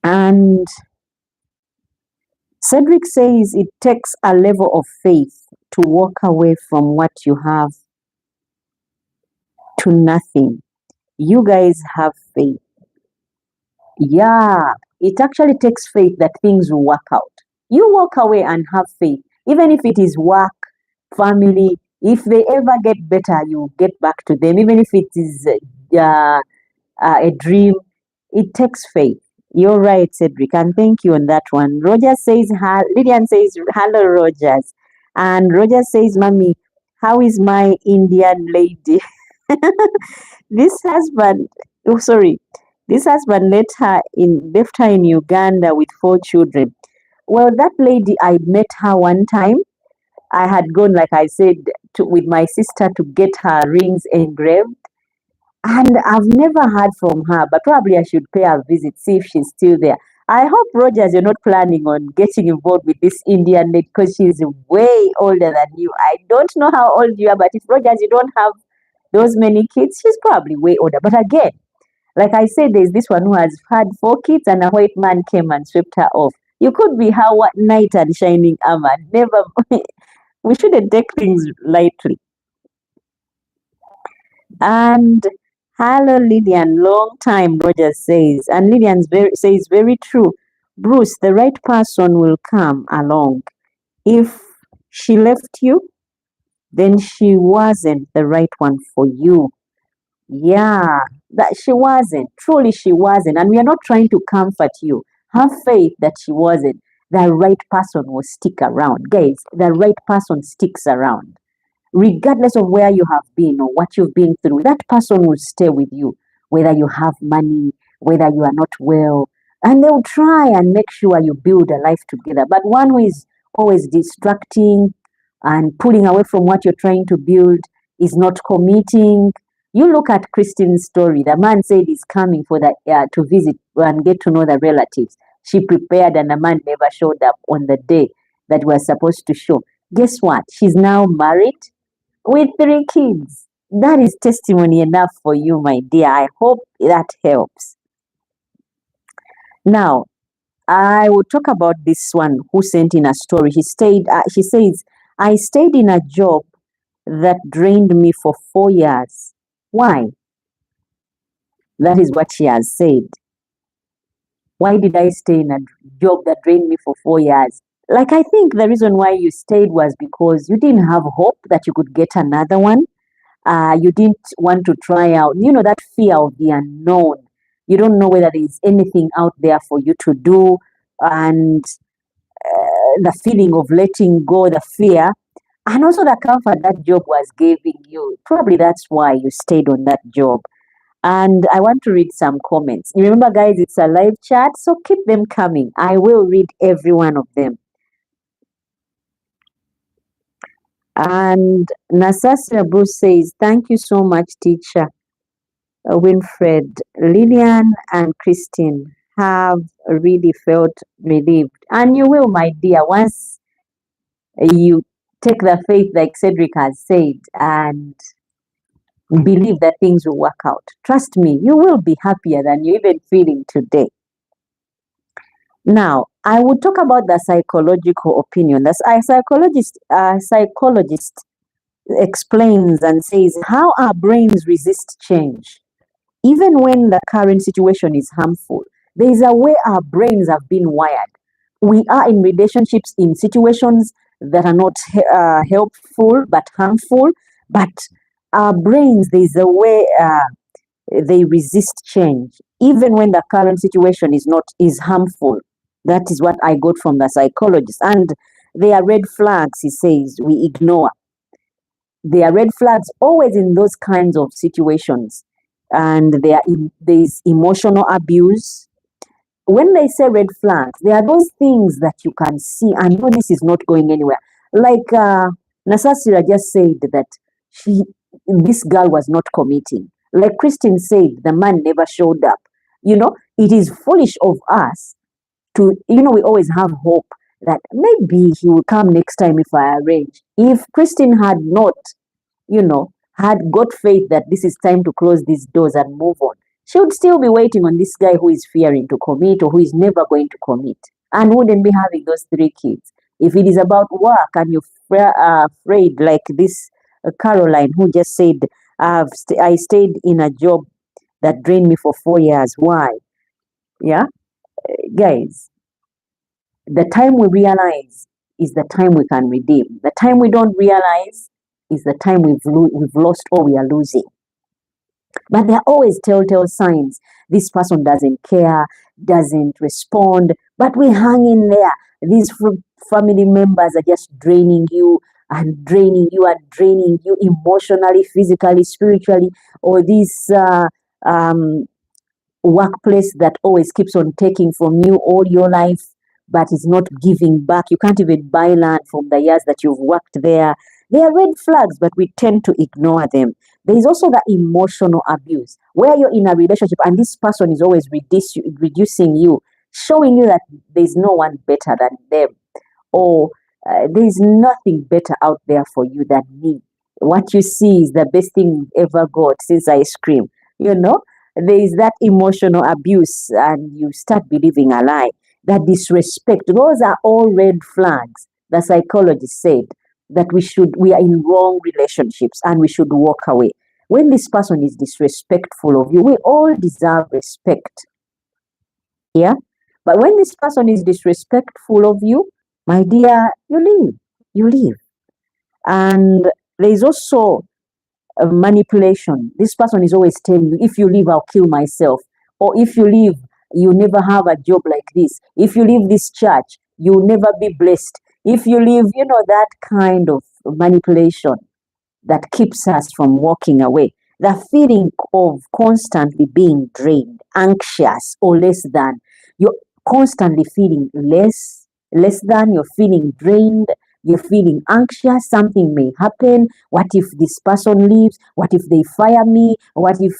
And Cedric says it takes a level of faith to walk away from what you have to nothing. You guys have faith. Yeah, it actually takes faith that things will work out. You walk away and have faith, even if it is work, family. If they ever get better, you get back to them. Even if it is a dream, it takes faith. You're right, Cedric, and thank you on that one. Roger says, Lillian says, hello, Rogers. And Roger says, Mommy, how is my Indian lady? This husband, oh, sorry, this husband left her in Uganda with 4 children. Well, that lady, I met her one time. I had gone, like I said, with my sister to get her rings engraved. And I've never heard from her, but probably I should pay her a visit, see if she's still there. I hope, Rogers, you're not planning on getting involved with this Indian lady because she's way older than you. I don't know how old you are, but if, Rogers, you don't have those many kids, she's probably way older. But again, like I said, there's this one who has had 4 kids and a white man came and swept her off. You could be her knight and shining armor. Never, we shouldn't take things lightly. And hello, Lillian, long time, Roger says. And Lillian says, very true. Bruce, the right person will come along. If she left you, then she wasn't the right one for you. Yeah, that she wasn't. Truly, she wasn't. And we are not trying to comfort you. Have faith that she wasn't. The right person will stick around. Guys, the right person sticks around. Regardless of where you have been or what you've been through, that person will stay with you, whether you have money, whether you are not well, and they'll try and make sure you build a life together. But one who is always distracting and pulling away from what you're trying to build is not committing. You look at Christine's story. The man said he's coming for to visit and get to know the relatives. She prepared and the man never showed up on the day that was supposed to show. Guess what? She's now married with 3 kids. That is testimony enough for you, my dear. I hope that helps. Now, I will talk about this one who sent in a story. She says, I stayed in a job that drained me for 4 years. Why? That is what she has said. Why did I stay in a job that drained me for 4 years? Like, I think the reason why you stayed was because you didn't have hope that you could get another one. You didn't want to try out, that fear of the unknown. You don't know whether there's anything out there for you to do. And the feeling of letting go, the fear, and also the comfort that job was giving you. Probably that's why you stayed on that job. And I want to read some comments. You remember, guys, it's a live chat, so keep them coming. I will read every one of them. And Nasasia Bruce says, thank you so much, teacher. Winfred, Lillian, and Christine have really felt relieved. And you will, my dear, once you take the faith, like Cedric has said, and believe that things will work out. Trust me, you will be happier than you're even feeling today. Now, I will talk about the psychological opinion. The psychologist explains and says how our brains resist change. Even when the current situation is harmful, there is a way our brains have been wired. We are in relationships, in situations that are not helpful but harmful, but our brains, there is a way they resist change, even when the current situation is harmful. That is what I got from the psychologist. And There are red flags, he says, we ignore. There are red flags always in those kinds of situations. And there is emotional abuse. When they say red flags, there are those things that you can see and know this is not going anywhere. Like Nasasira just said that this girl was not committing. Like Christine said, the man never showed up. It is foolish of us to, we always have hope that maybe he will come next time if I arrange. If Christine had not, had got faith that this is time to close these doors and move on, she would still be waiting on this guy who is fearing to commit or who is never going to commit and wouldn't be having those 3 kids. If it is about work and you're afraid, like this Caroline who just said, I stayed in a job that drained me for 4 years. Why? Yeah, guys, the time we realize is the time we can redeem. The time we don't realize is the time we've lost or we are losing. But there are always telltale signs. This person doesn't care, doesn't respond, but we hang in there. These family members are just draining you and draining you and draining you emotionally, physically, spiritually, or this workplace that always keeps on taking from you all your life, but is not giving back. You can't even buy land from the years that you've worked there. They are red flags, but we tend to ignore them. There is also the emotional abuse, where you're in a relationship and this person is always reducing you, showing you that there's no one better than them, or there's nothing better out there for you than me. What you see is the best thing you've ever got since ice cream. There is that emotional abuse, and you start believing a lie. That disrespect, those are all red flags. The psychologist said that we are in wrong relationships and we should walk away. When this person is disrespectful of you, we all deserve respect. Yeah? But when this person is disrespectful of you, my dear, you leave. You leave. And there is also manipulation. This person is always telling you, if you leave, I'll kill myself. Or if you leave, you'll never have a job like this. If you leave this church, you'll never be blessed. If you leave, that kind of manipulation that keeps us from walking away. The feeling of constantly being drained, anxious, or less than. You're constantly feeling less than, you're feeling drained, you're feeling anxious, something may happen. What if this person leaves? What if they fire me? What if,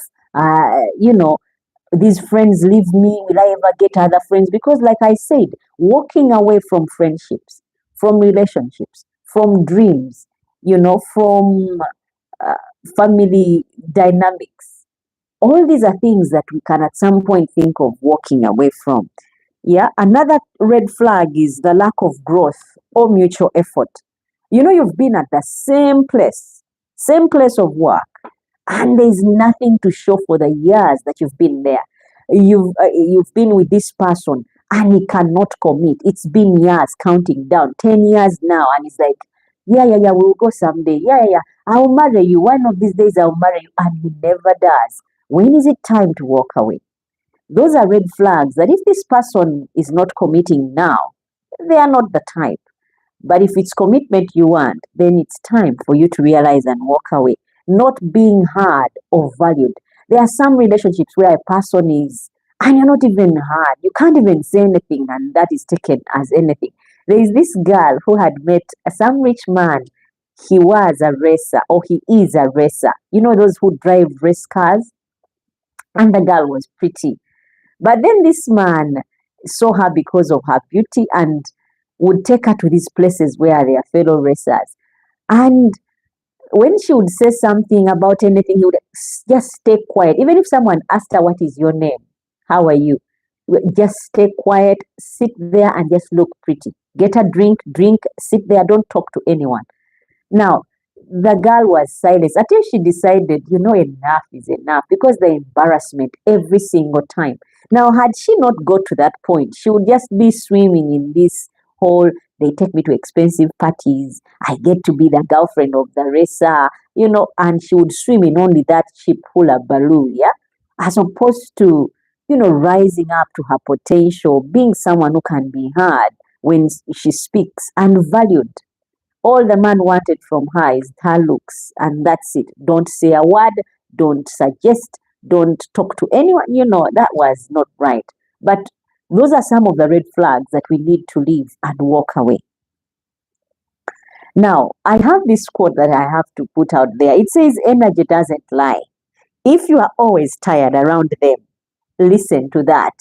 these friends leave me? Will I ever get other friends? Because like I said, walking away from friendships, from relationships, from dreams, from family dynamics, all these are things that we can at some point think of walking away from. Yeah, another red flag is the lack of growth or mutual effort. You've been at the same place of work, and there's nothing to show for the years that you've been there. You've been with this person and he cannot commit. It's been years, counting down, 10 years now, and it's like, yeah, we'll go someday. Yeah, I'll marry you. One of these days I'll marry you, and he never does. When is it time to walk away? Those are red flags that if this person is not committing now, they are not the type. But if it's commitment you want, then it's time for you to realize and walk away, not being heard or valued. There are some relationships where a person is, and you're not even heard. You can't even say anything, and that is taken as anything. There is this girl who had met some rich man. He was a racer, or he is a racer. Those who drive race cars? And the girl was pretty. But then this man saw her because of her beauty and would take her to these places where they are fellow racers. And when she would say something about anything, he would just stay quiet. Even if someone asked her, what is your name? How are you? Just stay quiet, sit there and just look pretty. Get a drink, sit there, don't talk to anyone. Now, the girl was silent until she decided, enough is enough, because the embarrassment every single time. Now, had she not got to that point, she would just be swimming in this whole, they take me to expensive parties, I get to be the girlfriend of the racer, and she would swim in only that cheap hula balloon, yeah? As opposed to, rising up to her potential, being someone who can be heard, when she speaks, and valued. All the man wanted from her is her looks, and that's it. Don't say a word, don't suggest, don't talk to anyone. That was not right. But those are some of the red flags that we need to leave and walk away. Now, I have this quote that I have to put out there. It says, energy doesn't lie. If you are always tired around them, listen to that.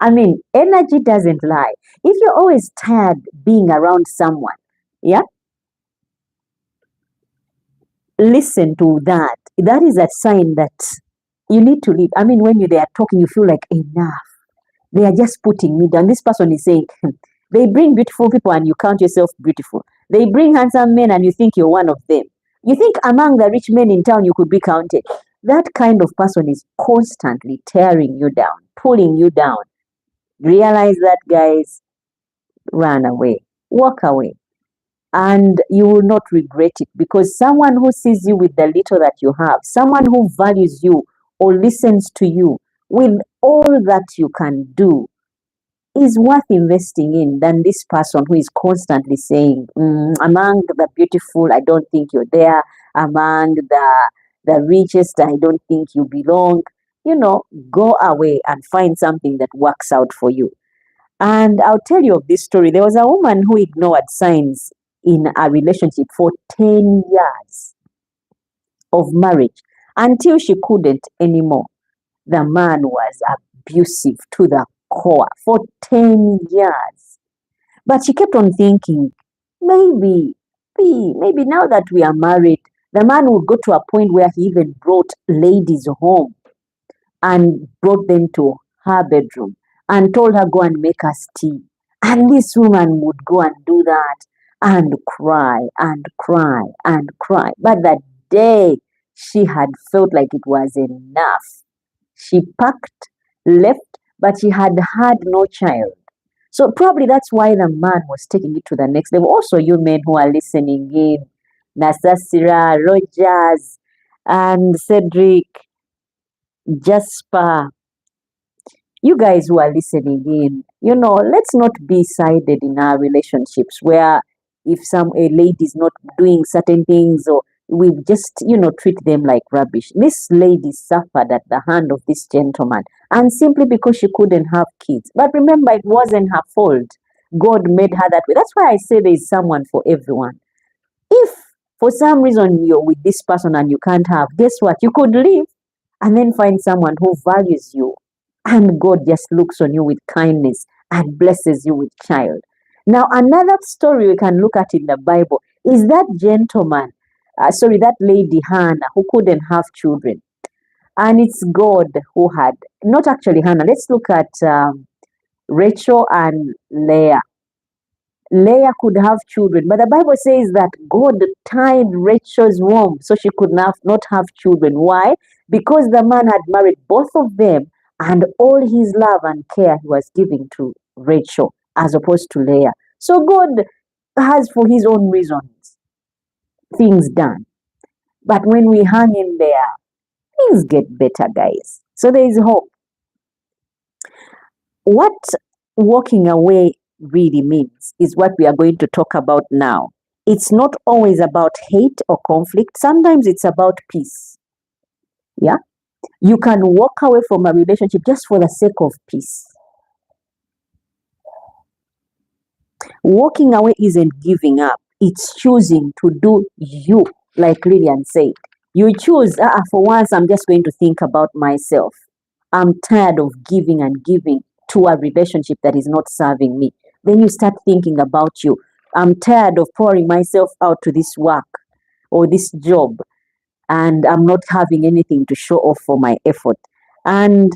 I mean, energy doesn't lie. If you're always tired being around someone, yeah, listen to that. That is a sign that you need to leave. I mean, when they are talking, you feel like enough. They are just putting me down. This person is saying, they bring beautiful people and you count yourself beautiful. They bring handsome men and you think you're one of them. You think among the rich men in town you could be counted. That kind of person is constantly tearing you down, pulling you down. Realize that, guys. Run away, walk away, and you will not regret it, because someone who sees you with the little that you have, someone who values you or listens to you with all that you can do, is worth investing in than this person who is constantly saying, among the beautiful, I don't think you're there. Among the richest, I don't think you belong. Go away and find something that works out for you. And I'll tell you of this story. There was a woman who ignored signs in a relationship for 10 years of marriage until she couldn't anymore. The man was abusive to the core for 10 years. But she kept on thinking, maybe now that we are married, the man would go to a point where he even brought ladies home and brought them to her bedroom and told her, go and make us tea. And this woman would go and do that and cry and cry and cry. But that day she had felt like it was enough. She packed, left, but she had had no child. So probably that's why the man was taking it to the next level. Also, you men who are listening in, Nasasira, Rogers, and Cedric, Jasper, you guys who are listening in, let's not be sided in our relationships where if a lady is not doing certain things, or we just, treat them like rubbish. This lady suffered at the hand of this gentleman, and simply because she couldn't have kids. But remember, it wasn't her fault. God made her that way. That's why I say there is someone for everyone. If for some reason you're with this person and you can't have, guess what? You could leave and then find someone who values you. And God just looks on you with kindness and blesses you with child. Now, another story we can look at in the Bible is that that lady Hannah who couldn't have children. And it's God who had, not actually Hannah. Let's look at Rachel and Leah. Leah could have children, but the Bible says that God tied Rachel's womb so she could not have children. Why? Because the man had married both of them, and all his love and care he was giving to Rachel as opposed to Leah. So God has, for his own reasons, things done. But when we hang in there, things get better, guys. So there is hope. What walking away really means is what we are going to talk about now. It's not always about hate or conflict. Sometimes it's about peace. Yeah? You can walk away from a relationship just for the sake of peace. Walking away isn't giving up. It's choosing to do you, like Lillian said. You choose, for once, I'm just going to think about myself. I'm tired of giving and giving to a relationship that is not serving me. Then you start thinking about you. I'm tired of pouring myself out to this work or this job, and I'm not having anything to show off for my effort. And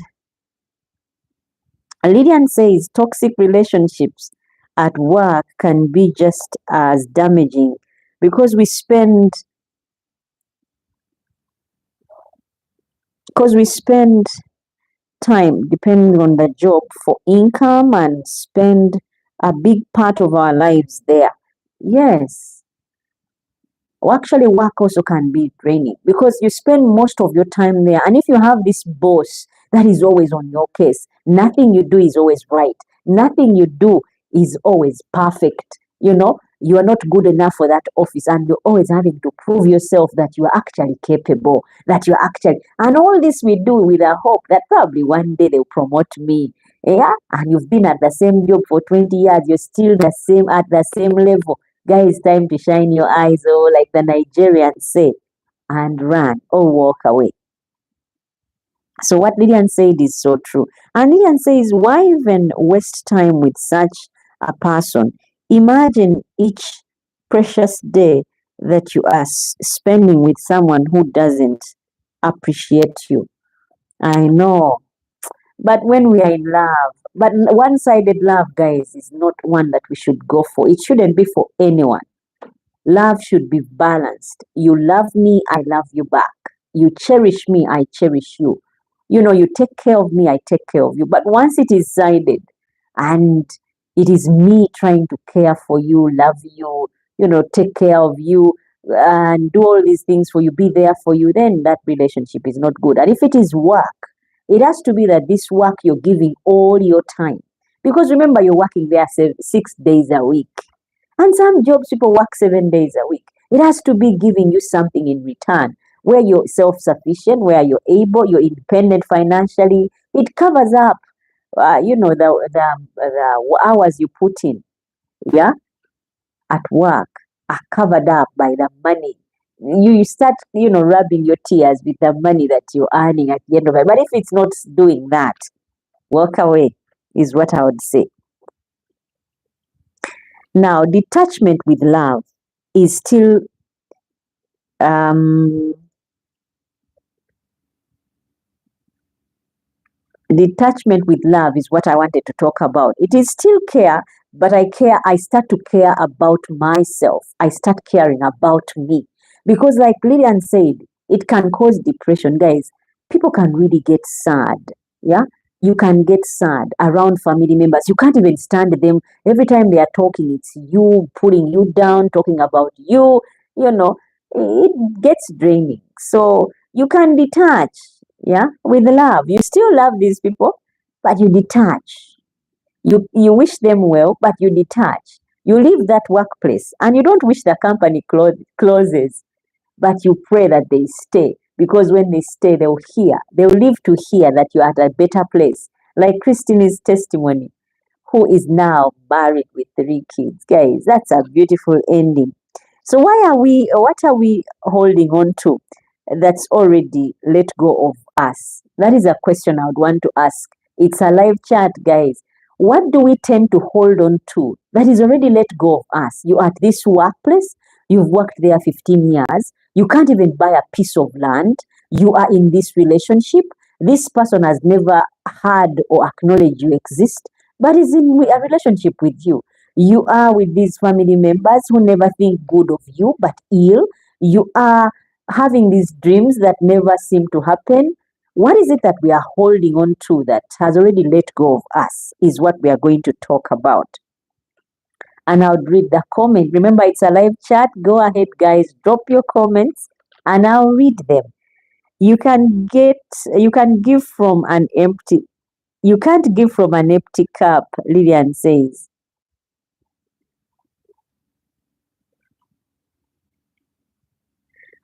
Lillian says toxic relationships at work can be just as damaging because we spend time depending on the job for income and spend a big part of our lives there. Yes. Actually, work also can be draining because you spend most of your time there. And if you have this boss that is always on your case, nothing you do is always right. Nothing you do is always perfect. You are not good enough for that office, and you're always having to prove yourself that you are actually capable, that you're actually, and all this we do with a hope that probably one day they'll promote me. Yeah, and you've been at the same job for 20 years, you're still the same at the same level. Guys, time to shine your eyes, oh, like the Nigerians say, and run or walk away. So what Lillian said is so true. And Lillian says, why even waste time with such a person? Imagine each precious day that you are spending with someone who doesn't appreciate you. I know. But when we are in love, but one-sided love, guys, is not one that we should go for. It shouldn't be for anyone. Love should be balanced. You love me, I love you back. You cherish me, I cherish you. You take care of me, I take care of you. But once it is sided and it is me trying to care for you, love you, take care of you, and do all these things for you, be there for you, then that relationship is not good. And if it is work, it has to be that this work you're giving all your time. Because remember, you're working there 6 days a week. And some jobs people work 7 days a week. It has to be giving you something in return, where you're self-sufficient, where you're able, you're independent financially. It covers up, the hours you put in, yeah, at work are covered up by the money. You start, rubbing your tears with the money that you're earning at the end of it. But if it's not doing that, walk away is what I would say. Now, detachment with love is still detachment with love is what I wanted to talk about. It is still care, but I start to care about myself. I start caring about me. Because like Lillian said, it can cause depression. Guys, people can really get sad. Yeah? You can get sad around family members. You can't even stand them. Every time they are talking, it's you putting you down, talking about you. It gets draining. So you can detach, yeah, with love. You still love these people, but you detach. You wish them well, but you detach. You leave that workplace and you don't wish the company closes, but you pray that they stay, because when they stay, they'll live to hear that you're at a better place. Like Christine's testimony, who is now married with 3 kids. Guys, that's a beautiful ending. So what are we holding on to that's already let go of us? That is a question I would want to ask. It's a live chat, guys. What do we tend to hold on to that is already let go of us? You are at this workplace, you've worked there 15 years, you can't even buy a piece of land, you are in this relationship, this person has never heard or acknowledged you exist, but is in a relationship with you. You are with these family members who never think good of you but ill. You are having these dreams that never seem to happen. What is it that we are holding on to that has already let go of us is what we are going to talk about. And I'll read the comment. Remember, it's a live chat. Go ahead, guys, drop your comments and I'll read them. You can give from an empty, you can't give from an empty cup, Lillian says.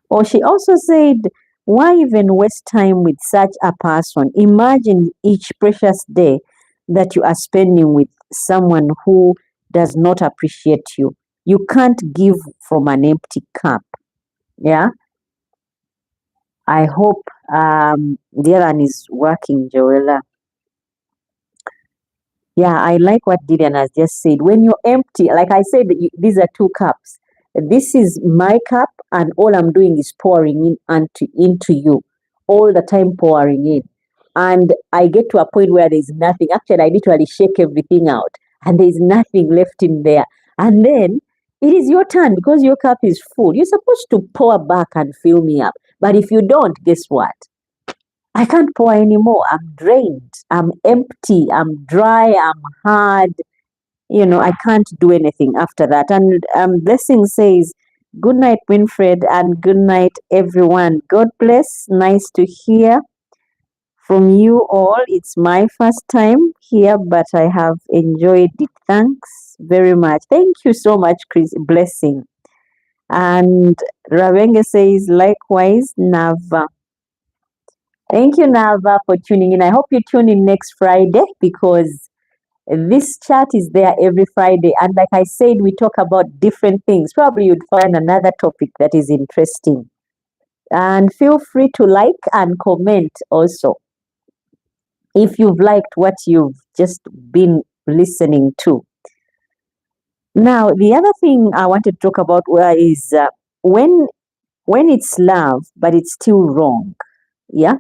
Or she also said, why even waste time with such a person? Imagine each precious day that you are spending with someone who does not appreciate you. You can't give from an empty cup. Yeah. I hope the other one is working, Joella. Yeah, I like what Didian has just said. When you're empty, like I said, these are 2 cups. This is my cup, and all I'm doing is pouring into you, all the time pouring in. And I get to a point where there's nothing. Actually, I literally shake everything out, and there's nothing left in there. And then it is your turn because your cup is full. You're supposed to pour back and fill me up. But if you don't, guess what? I can't pour anymore. I'm drained. I'm empty. I'm dry. I'm hard. I can't do anything after that. And Blessing says, good night, Winfred, and good night, everyone. God bless. Nice to hear from you all. It's my first time here, but I have enjoyed it. Thanks very much. Thank you so much, Chris. Blessing. And Ravenge says, likewise, Nava. Thank you, Nava, for tuning in. I hope you tune in next Friday because this chat is there every Friday. And like I said, we talk about different things. Probably you'd find another topic that is interesting. And feel free to like and comment also if you've liked what you've just been listening to. Now, the other thing I want to talk about is when it's love, but it's still wrong. Yeah,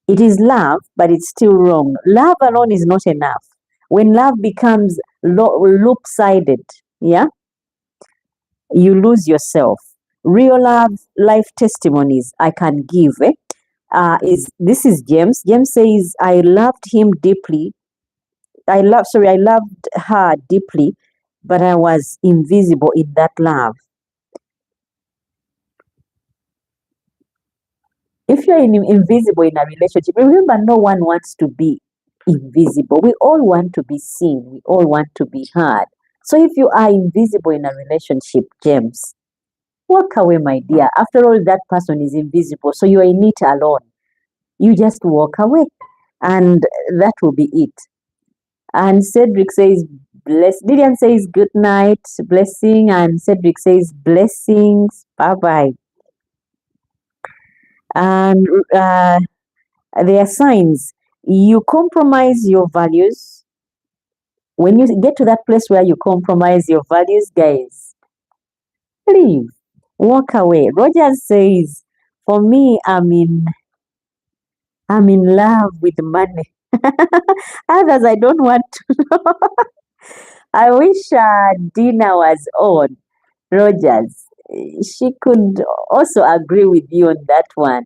it is love, but it's still wrong. Love alone is not enough. When love becomes loop-sided, yeah, you lose yourself. Real love life testimonies I can give is this is James. James says, I loved him deeply. I loved her deeply, but I was invisible in that love. If you're invisible in a relationship, remember no one wants to be invisible. We all want to be seen. We all want to be heard. So if you are invisible in a relationship, James, walk away, my dear. After all, that person is invisible. So you're in it alone. You just walk away. And that will be it. And Cedric says, bless. Lillian says, good night, blessing. And Cedric says, blessings. Bye bye. And there are signs. You compromise your values. When you get to that place where you compromise your values, guys, leave. Walk away. Rogers says, for me, I'm in love with money. Others, I don't want to know. I wish Dina was on, Rogers. She could also agree with you on that one.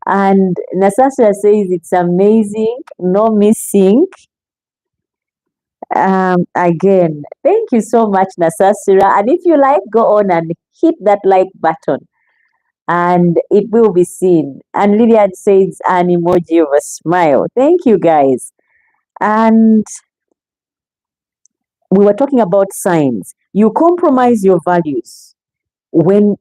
And Nasasha says it's amazing, no missing. Again, thank you so much, Nasasira. And if you like, go on and hit that like button and it will be seen. And Lillian says an emoji of a smile. Thank you, guys. And we were talking about signs. You compromise your values when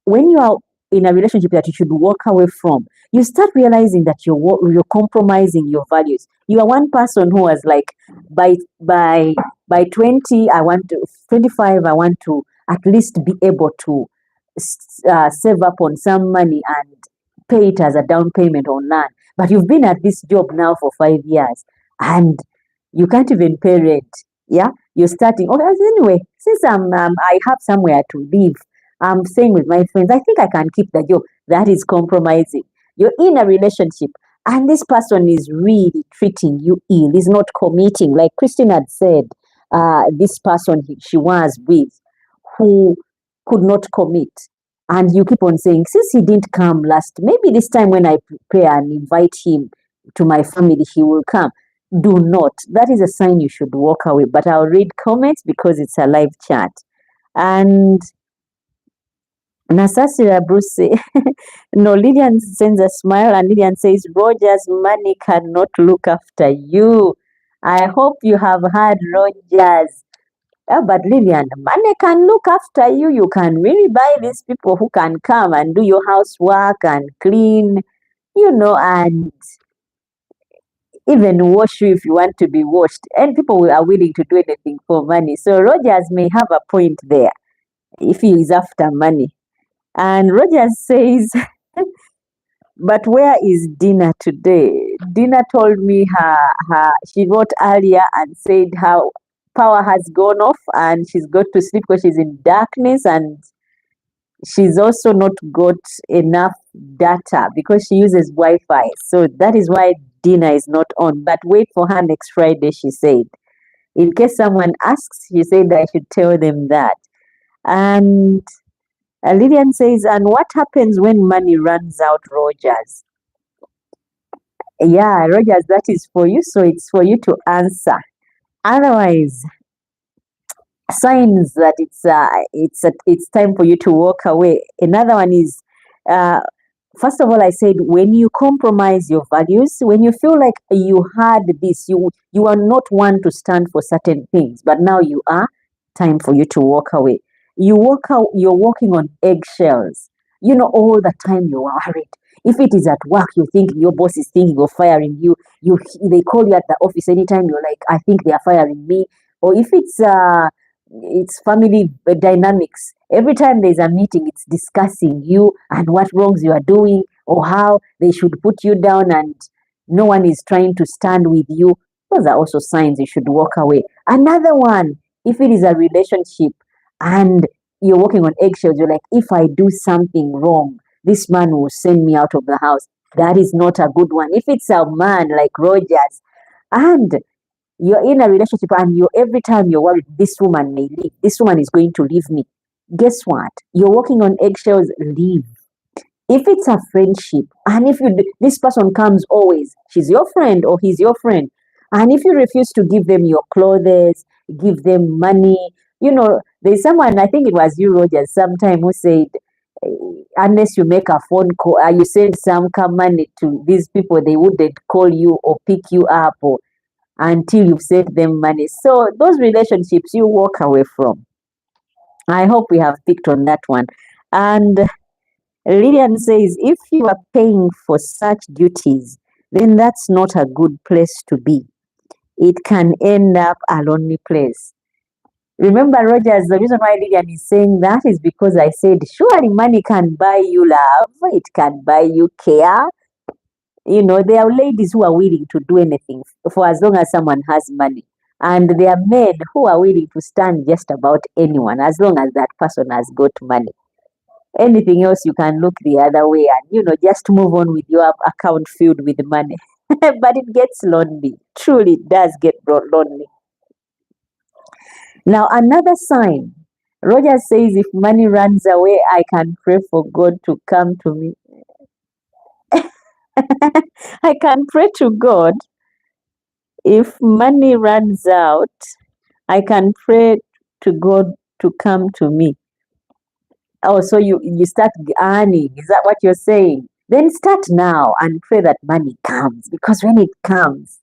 you are in a relationship that you should walk away from. You start realizing that you're compromising your values. You are one person who was like, by 20, I want to 25, I want to at least be able to save up on some money and pay it as a down payment on land. But you've been at this job now for 5 years and you can't even pay rent. Yeah, you're starting. Okay, anyway, since I have somewhere to live, I'm staying with my friends. I think I can keep the job. That is compromising. You're in a relationship and this person is really treating you ill, is not committing. Like Christine had said, this person she was with who could not commit. And you keep on saying, since he didn't come last, maybe this time when I prepare and invite him to my family, he will come. Do not. That is a sign you should walk away. But I'll read comments because it's a live chat. And Nasasira Bruce, no, Lillian sends a smile and Lillian says, Roger's money cannot look after you. I hope you have heard Rogers. But Lillian, money can look after you. You can really buy these people who can come and do your housework and clean, and even wash you if you want to be washed. And people are willing to do anything for money. So Rogers may have a point there if he is after money. And Rogers says, but where is Dina today? Dina told me she wrote earlier and said how power has gone off and she's got to sleep because she's in darkness and she's also not got enough data because she uses Wi-Fi. So that is why Dina is not on. But wait for her next Friday, she said. In case someone asks, she said I should tell them that. And Lillian says, and what happens when money runs out, Rogers? Yeah, Rogers, that is for you. So it's for you to answer. Otherwise, signs that it's time for you to walk away. Another one is first of all, I said, when you compromise your values, when you feel like you had this, you are not one to stand for certain things, but now you are, time for you to walk away. You walk out, you're walking on eggshells. You know, all the time you're worried. If it is at work, you think your boss is thinking of firing you. They call you at the office anytime. You're like, I think they are firing me. Or if it's family dynamics. Every time there's a meeting, it's discussing you and what wrongs you are doing or how they should put you down, and no one is trying to stand with you. Those are also signs you should walk away. Another one, if it is a relationship and you're walking on eggshells, you're like, if I do something wrong, this man will send me out of the house. That is not a good one. If it's a man like Rogers and you're in a relationship and you every time you're worried this woman may leave, this woman is going to leave me, guess what, you're walking on eggshells. Leave. If it's a friendship and if this person comes always, she's your friend or he's your friend, and if you refuse to give them your clothes, give them money, there's someone, I think it was you, Rogers, sometime who said, eh, unless you make a phone call, you send some money to these people, they wouldn't call you or pick you up or until you've sent them money. So those relationships you walk away from. I hope we have picked on that one. And Lillian says, if you are paying for such duties, then that's not a good place to be. It can end up a lonely place. Remember, Rogers, the reason why Lillian is saying that is because I said, surely money can buy you love, it can buy you care. There are ladies who are willing to do anything for as long as someone has money. And there are men who are willing to stand just about anyone as long as that person has got money. Anything else, you can look the other way and, just move on with your account filled with money. But it gets lonely. Truly, it does get lonely. Now, another sign. Roger says, if money runs away, I can pray for God to come to me. I can pray to God. If money runs out, I can pray to God to come to me. Oh, so you start earning. Is that what you're saying? Then start now and pray that money comes, because when it comes,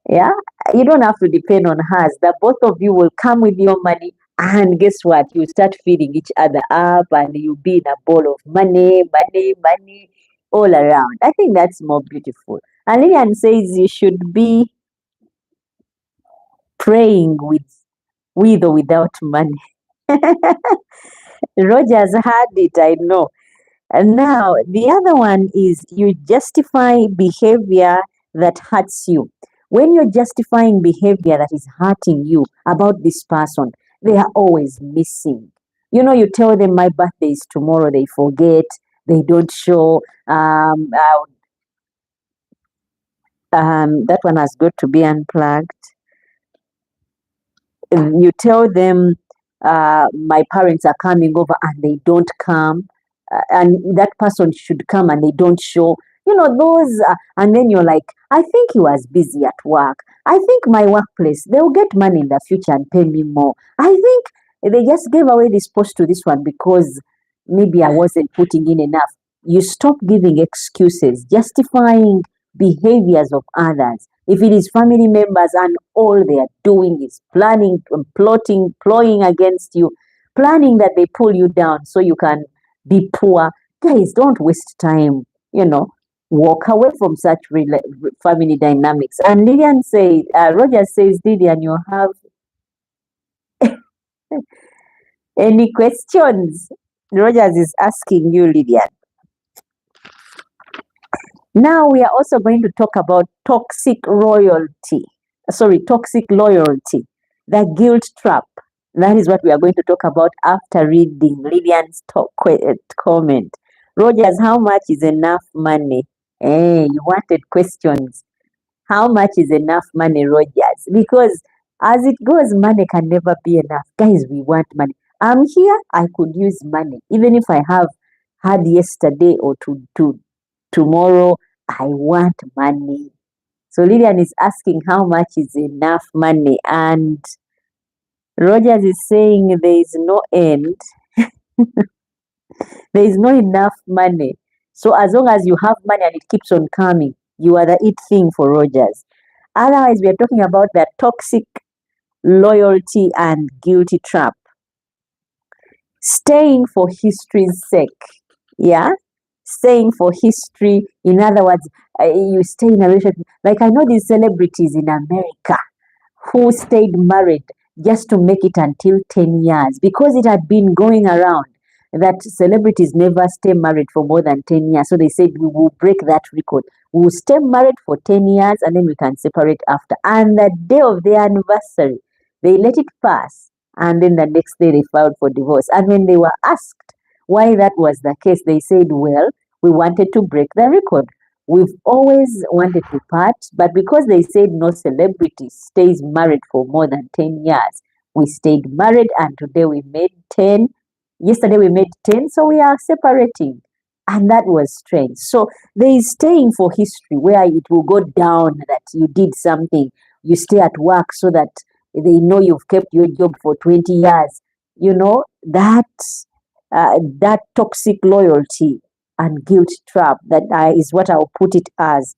yeah, you don't have to depend on hers. The both of you will come with your money, and guess what? You start feeding each other up, and you be in a bowl of money, money, money all around. I think that's more beautiful. And Lillian says you should be praying with or without money. Rogers had it, I know. And now the other one is you justify behavior that hurts you. When you're justifying behavior that is hurting you about this person, they are always missing. You tell them my birthday is tomorrow, they forget, they don't show. That one has got to be unplugged. You tell them my parents are coming over and they don't come, and that person should come and they don't show, those, and then you're like, I think he was busy at work, I think my workplace, they'll get money in the future and pay me more, I think they just gave away this post to this one because maybe I wasn't putting in enough. You stop giving excuses, justifying behaviors of others. If it is family members and all they are doing is planning, plotting, ploying against you, planning that they pull you down so you can be poor, guys, don't waste time, walk away from such family dynamics. And Lillian says, Roger says, Lillian, you have any questions? Rogers is asking you, Lillian. Now we are also going to talk about toxic loyalty, the guilt trap. That is what we are going to talk about after reading Lillian's comment. Rogers, how much is enough money? Hey, you wanted questions. How much is enough money, Rogers? Because as it goes, money can never be enough. Guys, we want money. I'm here, I could use money. Even if I have had yesterday or tomorrow, I want money. So Lillian is asking how much is enough money, and Rogers is saying there is no end. There is no enough money. So as long as you have money and it keeps on coming, you are the it thing for Rogers. Otherwise, we are talking about the toxic loyalty and guilty trap. Staying for history's sake. Yeah. Staying for history. In other words, you stay in a relationship. Like I know these celebrities in America who stayed married just to make it until 10 years because it had been going around that celebrities never stay married for more than 10 years. So they said, we will break that record. We will stay married for 10 years and then we can separate after. And the day of their anniversary, they let it pass. And then the next day they filed for divorce. And when they were asked why that was the case, they said, well, we wanted to break the record. We've always wanted to part, but because they said no celebrity stays married for more than 10 years, we stayed married and today we made 10. Yesterday we made 10, so we are separating. And that was strange. So there is staying for history where it will go down that you did something. You stay at work so that they know you've kept your job for 20 years. You know, that toxic loyalty and guilt trap that is what I'll put it as.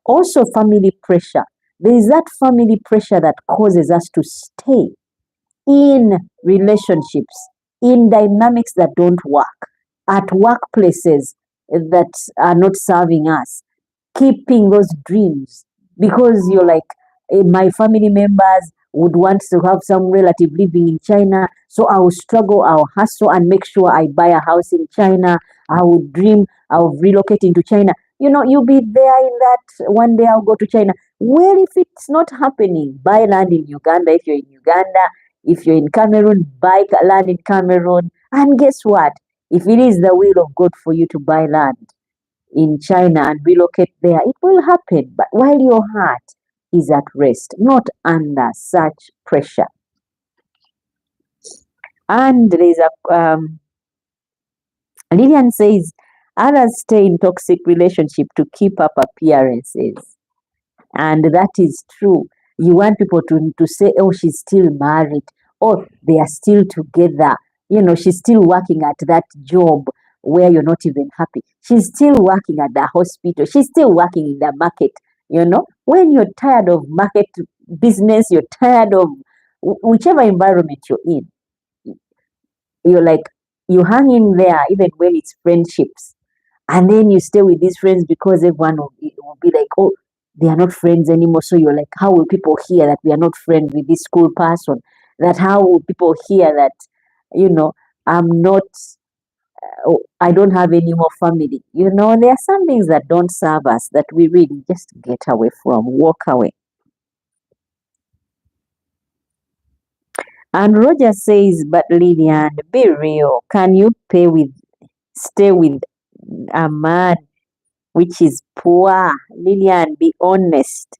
Also, family pressure. There is that family pressure that causes us to stay in relationships, in dynamics that don't work, at workplaces that are not serving us, keeping those dreams because you're like, my family members would want to have some relative living in China, so I will struggle, I'll hustle and make sure I buy a house in China. I would dream of relocating to China. You know, you'll be there in that one day I'll go to China. Well, if it's not happening, buy land in Uganda if you're in Uganda. If you're in Cameroon, buy land in Cameroon. And guess what? If it is the will of God for you to buy land in China and relocate there, it will happen. But while your heart is at rest, not under such pressure. And there is Lillian says, others stay in toxic relationship to keep up appearances. And that is true. You want people to say, oh, she's still married, or they are still together. You know, she's still working at that job where you're not even happy. She's still working at the hospital. She's still working in the market. You know, when you're tired of market business, you're tired of whichever environment you're in, you're like, you hang in there even when it's friendships. And then you stay with these friends because everyone will be like, oh, they are not friends anymore. So you're like, how will people hear that we are not friends with this cool person? That how will people hear that, you know, I'm not, I don't have any more family. You know, there are some things that don't serve us that we really just get away from, walk away. And Roger says, but Lillian, be real. Can you stay with a man which is poor? Lillian, be honest.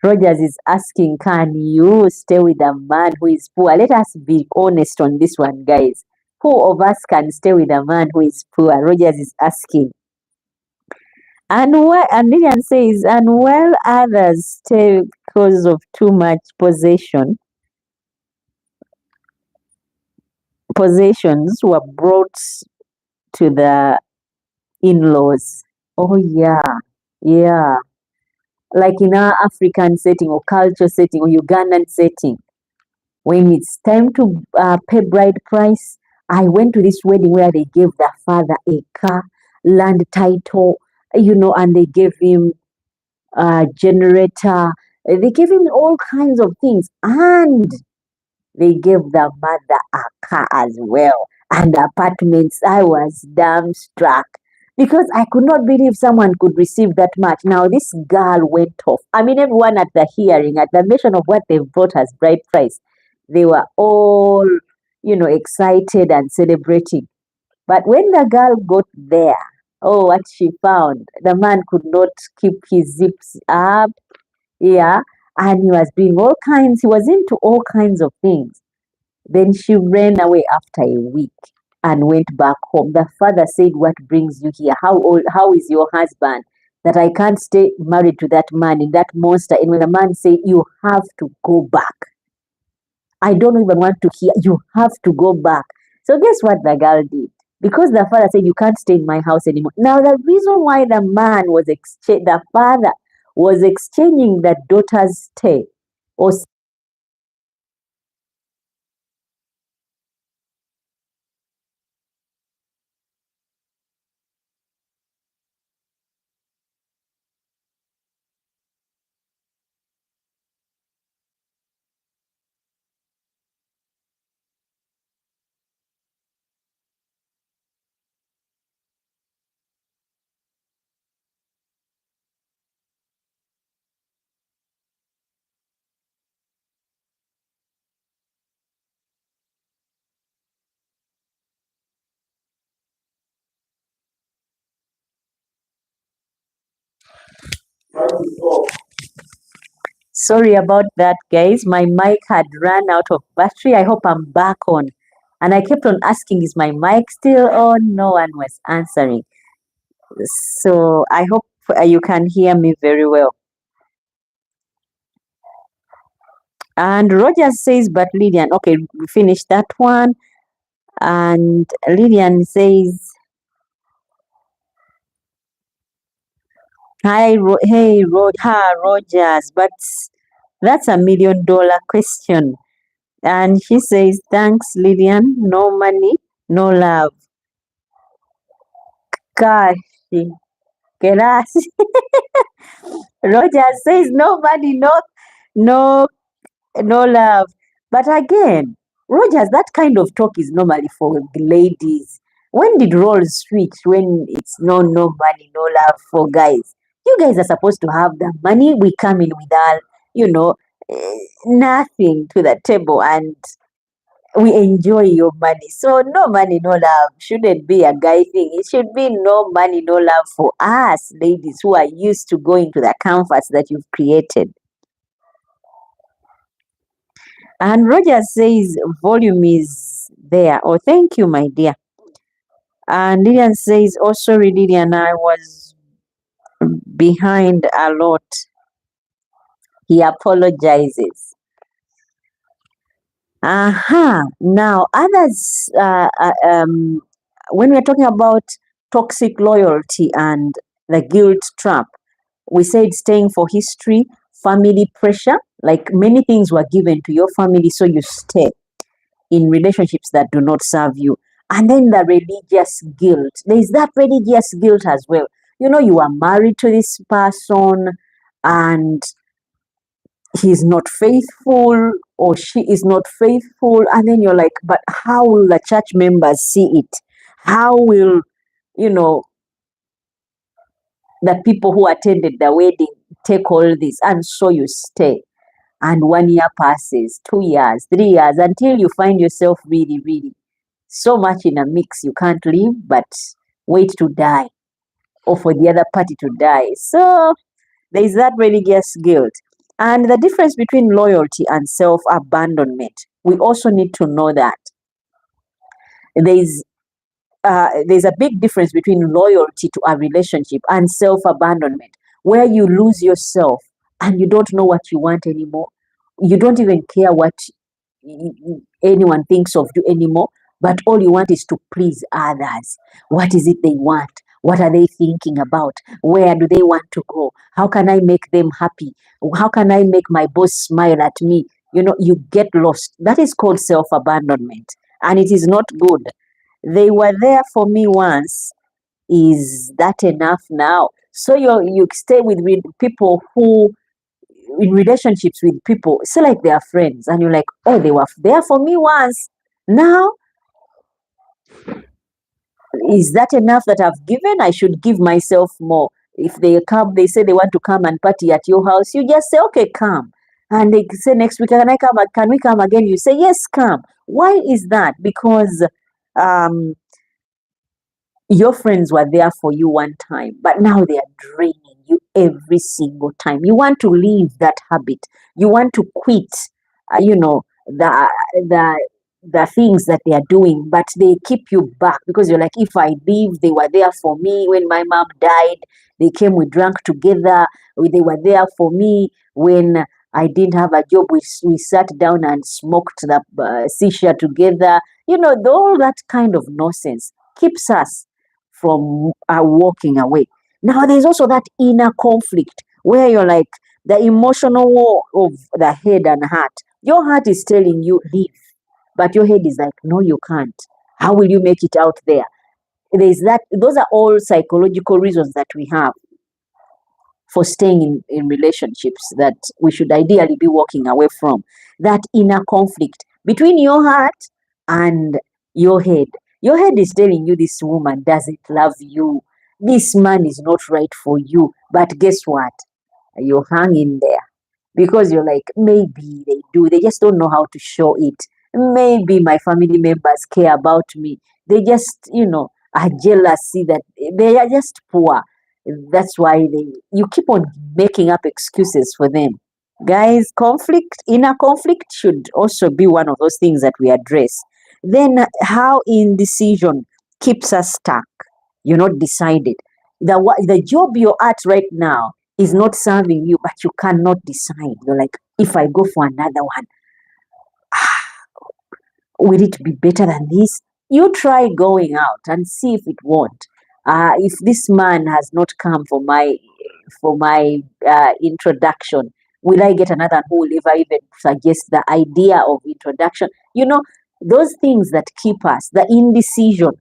Rogers is asking, can you stay with a man who is poor? Let us be honest on this one, guys. Who of us can stay with a man who is poor? Rogers is asking. And Lillian says, and while others stay because of too much possessions were brought to the in-laws. Oh yeah, yeah. Like in our African setting or culture setting or Ugandan setting, when it's time to pay bride price, I went to this wedding where they gave the father a car, land title, you know, and they gave him a generator. They gave him all kinds of things, and they gave the mother a car as well and apartments. I was dumbstruck because I could not believe someone could receive that much. Now this girl went off. I mean, everyone at the hearing, at the mention of what they brought as bride price, they were all, you know, excited and celebrating. But when the girl got there, oh, what she found, the man could not keep his zips up. Yeah. And he was doing all kinds, he was into all kinds of things. Then she ran away after a week and went back home. The father said, what brings you here? How is your husband? That I can't stay married to that man in that monster. And when the man said, you have to go back. I don't even want to hear, you have to go back. So guess what the girl did? because the father said, you can't stay in my house anymore. Now, the reason why the father was exchanging the daughter's stay or sorry about that, guys. My mic had run out of battery. I hope I'm back on. And I kept on asking, is my mic still on? No one was answering. So I hope you can hear me very well. And Roger says, but Lillian, okay, we finished that one. And Lillian says, hi, Rogers, but that's $1 million question. And she says, thanks, Lillian. No money, no love. Gosh, gracias. Roger says, no money, no, no love. But again, Rogers, that kind of talk is normally for ladies. When did roles switch when it's no money, no love for guys? You guys are supposed to have the money. We come in with our, nothing to the table, and we enjoy your money. So no money, no love shouldn't be a guy thing. It should be no money, no love for us ladies who are used to going to the comforts that you've created. And Roger says volume is there. Oh, thank you, my dear. And Lillian says, oh, sorry, Lillian, I was behind a lot. He apologizes. Now, others, when we're talking about toxic loyalty and the guilt trap, we said staying for history, family pressure, like many things were given to your family, so you stay in relationships that do not serve you. And then the religious guilt. There's that religious guilt as well. You are married to this person and he's not faithful or she is not faithful. And then you're like, but how will the church members see it? How will, you know, the people who attended the wedding take all this? And so you stay. And 1 year passes, 2 years, 3 years, until you find yourself really, really so much in a mix you can't live but wait to die or for the other party to die. So there is that religious guilt. And the difference between loyalty and self abandonment, we also need to know that there's there's a big difference between loyalty to a relationship and self abandonment, where you lose yourself and you don't know what you want anymore. You don't even care what anyone thinks of you anymore, but all you want is to please others. What is it they want? What are they thinking about? Where do they want to go? How can I make them happy? How can I make my boss smile at me? You get lost. That is called self abandonment, and it is not good. They were there for me once. Is that enough now? So you stay with people who, in relationships with people, say like they are friends, and you're like, oh, they were there for me once. Now, is that enough that I've given? I should give myself more. If they come, they say they want to come and party at your house, you just say, okay, come. And they say next week, can I come? Can we come again? You say, yes, come. Why is that? Because um, your friends were there for you one time, but now they are draining you every single time. You want to leave that habit. You want to quit, the the the things that they are doing, but they keep you back because you're like, if I leave, they were there for me when my mom died. They came, we drank together. They were there for me when I didn't have a job. We sat down and smoked the shisha together. All that kind of nonsense. keeps us from walking away. Now, there's also that inner conflict where you're like the emotional war of the head and heart. Your heart is telling you, leave, but your head is like, no, you can't. How will you make it out there? There's that, those are all psychological reasons that we have for staying in relationships that we should ideally be walking away from. That inner conflict between your heart and your head. Your head is telling you this woman doesn't love you. This man is not right for you. But guess what? You're hanging there because you're like, maybe they do. They just don't know how to show it. Maybe my family members care about me. They just, are jealousy that they are just poor. That's why you keep on making up excuses for them. Guys, inner conflict should also be one of those things that we address. Then how indecision keeps us stuck. You're not decided. The job you're at right now is not serving you, but you cannot decide. You're like, if I go for another one, will it be better than this? You try going out and see if it won't. If this man has not come for my introduction, will I get another who will ever even suggest the idea of introduction? Those things that keep us, the indecision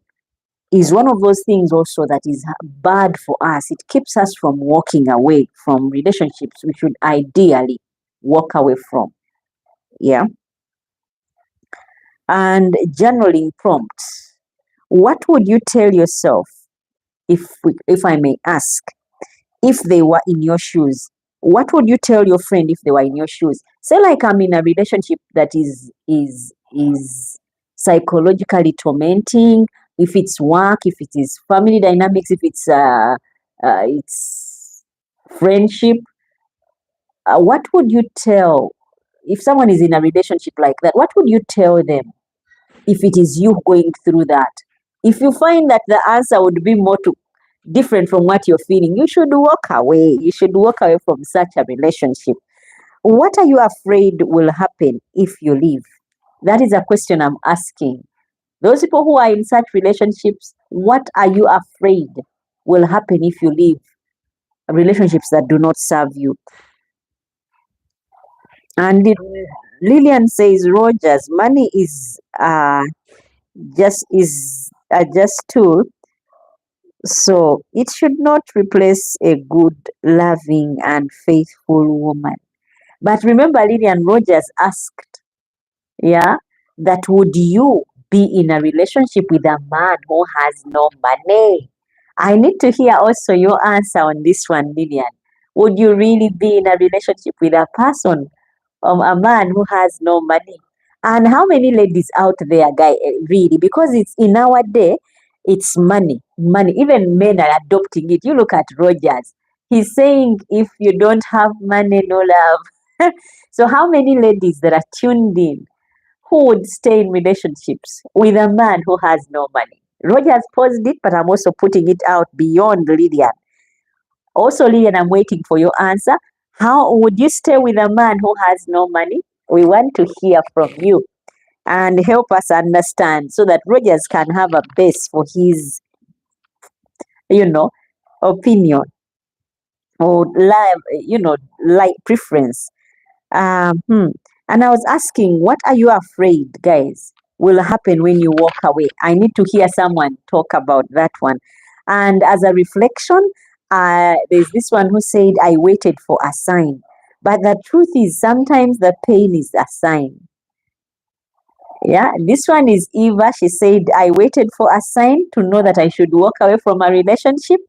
is one of those things also that is bad for us. It keeps us from walking away from relationships we should ideally walk away from. Yeah. And journaling prompts. What would you tell yourself, if I may ask, if they were in your shoes? What would you tell your friend if they were in your shoes? Say like I'm in a relationship that is psychologically tormenting. If it's work, if it is family dynamics, if it's friendship, what would you tell if someone is in a relationship like that? What would you tell them if it is you going through that? If you find that the answer would be more different from what you're feeling, you should walk away. You should walk away from such a relationship. What are you afraid will happen if you leave? That is a question I'm asking. Those people who are in such relationships, what are you afraid will happen if you leave relationships that do not serve you? And Lillian says, Rogers, money is just tool, so it should not replace a good, loving, and faithful woman. But remember, Lillian, Rogers asked, yeah, that would you be in a relationship with a man who has no money? I need to hear also your answer on this one, Lillian. Would you really be in a relationship with a person, a man who has no money? And how many ladies out there, guy, really? Because it's in our day, it's money, money. Even men are adopting it. You look at Rogers. He's saying, if you don't have money, no love. So how many ladies that are tuned in who would stay in relationships with a man who has no money? Rogers posed it, but I'm also putting it out beyond Lydian. Also, Lillian, I'm waiting for your answer. How would you stay with a man who has no money? We want to hear from you and help us understand so that Rogers can have a base for his, opinion or like preference. And I was asking, what are you afraid, guys, will happen when you walk away? I need to hear someone talk about that one. And as a reflection, there's this one who said, I waited for a sign. But the truth is, sometimes the pain is a sign. Yeah, this one is Eva. She said, I waited for a sign to know that I should walk away from a relationship.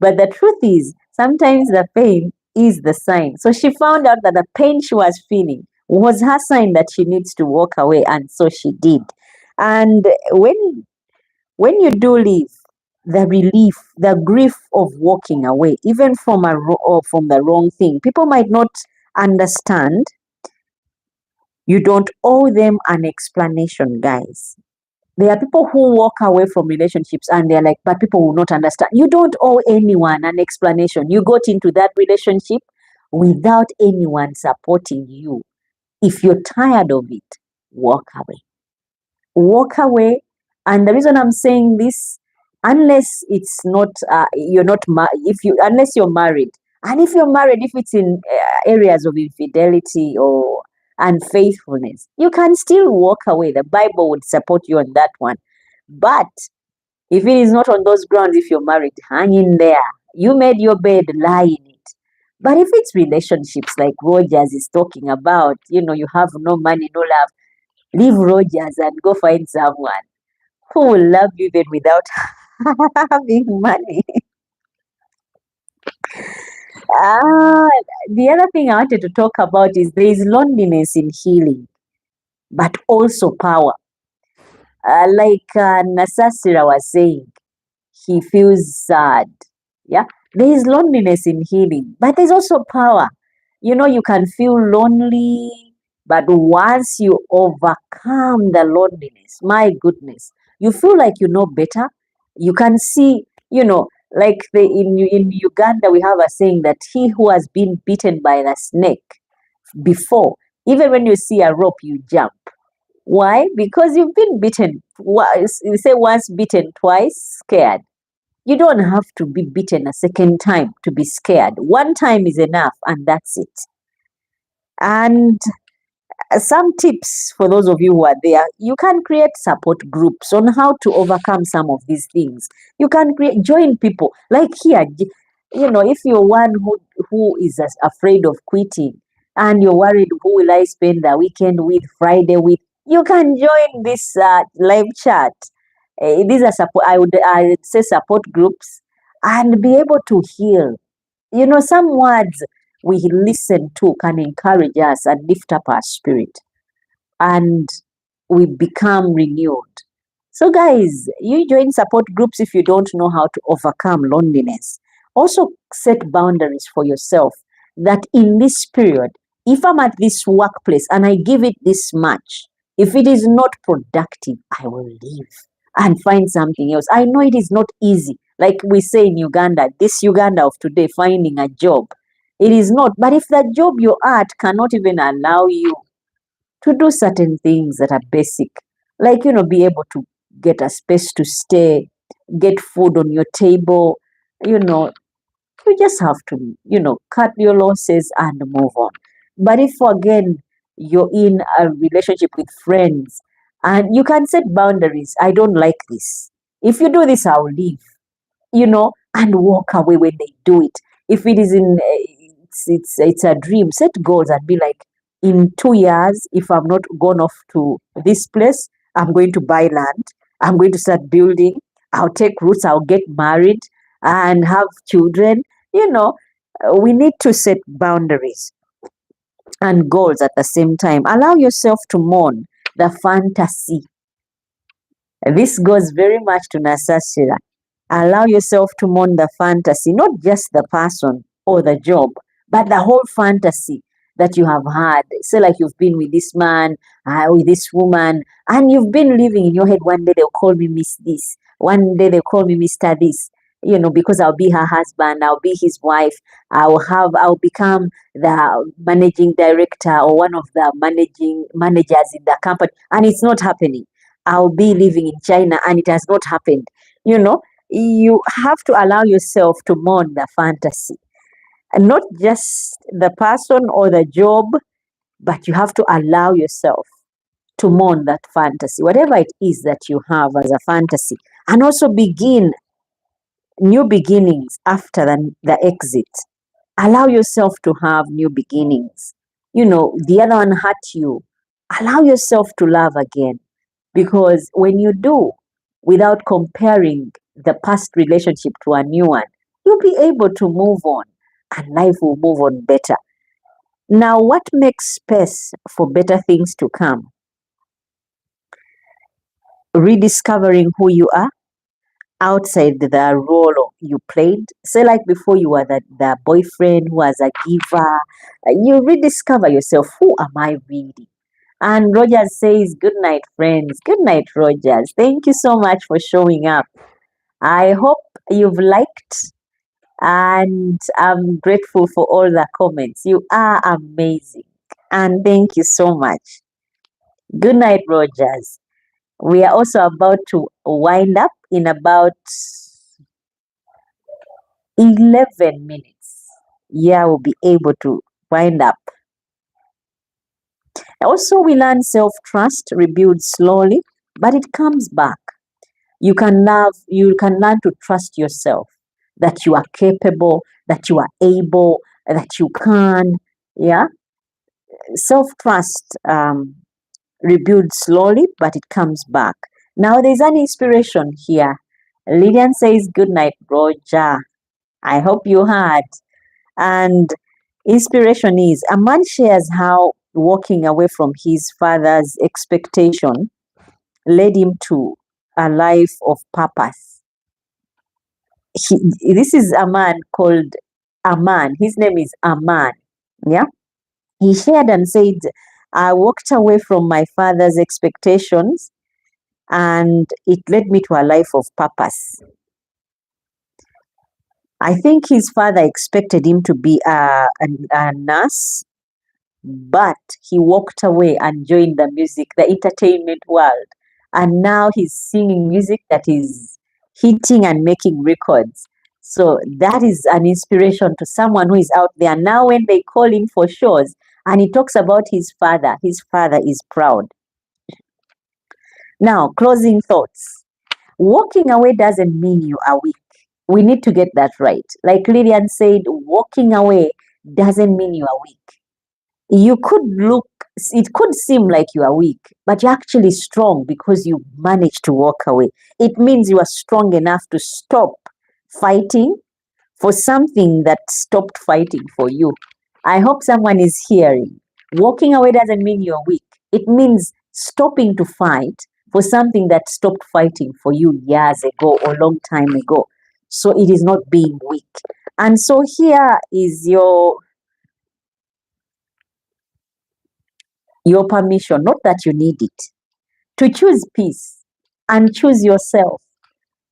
But the truth is, sometimes the pain is the sign. So she found out that the pain she was feeling was her sign that she needs to walk away, and so she did. And when you do leave, the relief, the grief of walking away, even from or from the wrong thing, people might not understand. You don't owe them an explanation, guys. There are people who walk away from relationships and they're like, but people will not understand. You don't owe anyone an explanation. You got into that relationship without anyone supporting you. If you're tired of it, walk away. Walk away And the reason I'm saying this, unless it's not, you're not, unless you're married, and if you're married, if it's in areas of infidelity or unfaithfulness, you can still walk away. The Bible would support you on that one. But if it is not on those grounds, if you're married, hang in there. You made your bed, lie in it. But if it's relationships like Rogers is talking about, you have no money, no love, leave Rogers and go find someone who will love you even without having money. Ah, the other thing I wanted to talk about is there is loneliness in healing, but also power. Like Nasasira was saying, he feels sad. Yeah, there is loneliness in healing, but there's also power. You can feel lonely, but once you overcome the loneliness, my goodness, you feel like you know better. You can see, like in Uganda, we have a saying that he who has been bitten by the snake before, even when you see a rope, you jump. Why? Because you've been bitten once. You say once bitten, twice scared. You don't have to be beaten a second time to be scared. One time is enough, and that's it. And some tips for those of you who are there: you can create support groups on how to overcome some of these things. You can join people like here. If you're one who is afraid of quitting and you're worried, who will I spend the weekend with, Friday with, you can join this live chat. These are support. I would say support groups, and be able to heal. Some words we listen to can encourage us and lift up our spirit, and we become renewed. So, guys, you join support groups if you don't know how to overcome loneliness. Also, set boundaries for yourself that in this period, if I'm at this workplace and I give it this much, if it is not productive, I will leave and find something else. I know it is not easy. Like we say in Uganda, this Uganda of today, finding a job, it is not. But if the job you're at cannot even allow you to do certain things that are basic, like, be able to get a space to stay, get food on your table, you know, you just have to, cut your losses and move on. But if again you're in a relationship with friends and you can set boundaries, I don't like this. If you do this, I'll leave, and walk away when they do it. If it is it's a dream, set goals and be like, in 2 years, if I'm not gone off to this place, I'm going to buy land. I'm going to start building. I'll take roots. I'll get married and have children. We need to set boundaries and goals at the same time. Allow yourself to mourn the fantasy. This goes very much to Nasasira. Allow yourself to mourn the fantasy, not just the person or the job, but the whole fantasy that you have had. Say, like you've been with this man, with this woman, and you've been living in your head. One day they'll call me Miss This. One day they'll call me Mr. This. Because I'll be her husband, I'll be his wife, I'll become the managing director or one of the managers in the company, and it's not happening. I'll be living in China, and it has not happened. You have to allow yourself to mourn the fantasy, and not just the person or the job, but you have to allow yourself to mourn that fantasy, whatever it is that you have as a fantasy, and also begin new beginnings after the exit. Allow yourself to have new beginnings. The other one hurt you. Allow yourself to love again. Because when you do, without comparing the past relationship to a new one, you'll be able to move on and life will move on better. Now, what makes space for better things to come? Rediscovering who you are outside the role you played. Say, like before, you were the boyfriend who was a giver. You rediscover yourself. Who am I really? And Rogers says, good night, friends. Good night, Rogers. Thank you so much for showing up. I hope you've liked, and I'm grateful for all the comments. You are amazing. And thank you so much. Good night, Rogers. We are also about to wind up in about 11 minutes. Yeah, we'll be able to wind up. Also, we learn self-trust rebuilds slowly, but it comes back. You can learn to trust yourself, that you are capable, that you are able, that you can. Yeah, self-trust rebuilds slowly, but it comes back. Now, there's an inspiration here. Lillian says, "Good night, Roger." I hope you heard. And inspiration is a man shares how walking away from his father's expectation led him to a life of purpose. This is a man called Aman. His name is Aman. Yeah. He shared and said, I walked away from my father's expectations and it led me to a life of purpose. I think his father expected him to be a nurse, but he walked away and joined the music, the entertainment world. And now he's singing music that is hitting and making records. So that is an inspiration to someone who is out there. Now, when they call him for shows and he talks about his father is proud. Now, closing thoughts. Walking away doesn't mean you are weak. We need to get that right. Like Lillian said, walking away doesn't mean you are weak. You could look, it could seem like you are weak, but you're actually strong because you managed to walk away. It means you are strong enough to stop fighting for something that stopped fighting for you. I hope someone is hearing. Walking away doesn't mean you're weak. It means stopping to fight for something that stopped fighting for you years ago or long time ago. So it is not being weak. And so here is your permission, not that you need it, to choose peace and choose yourself.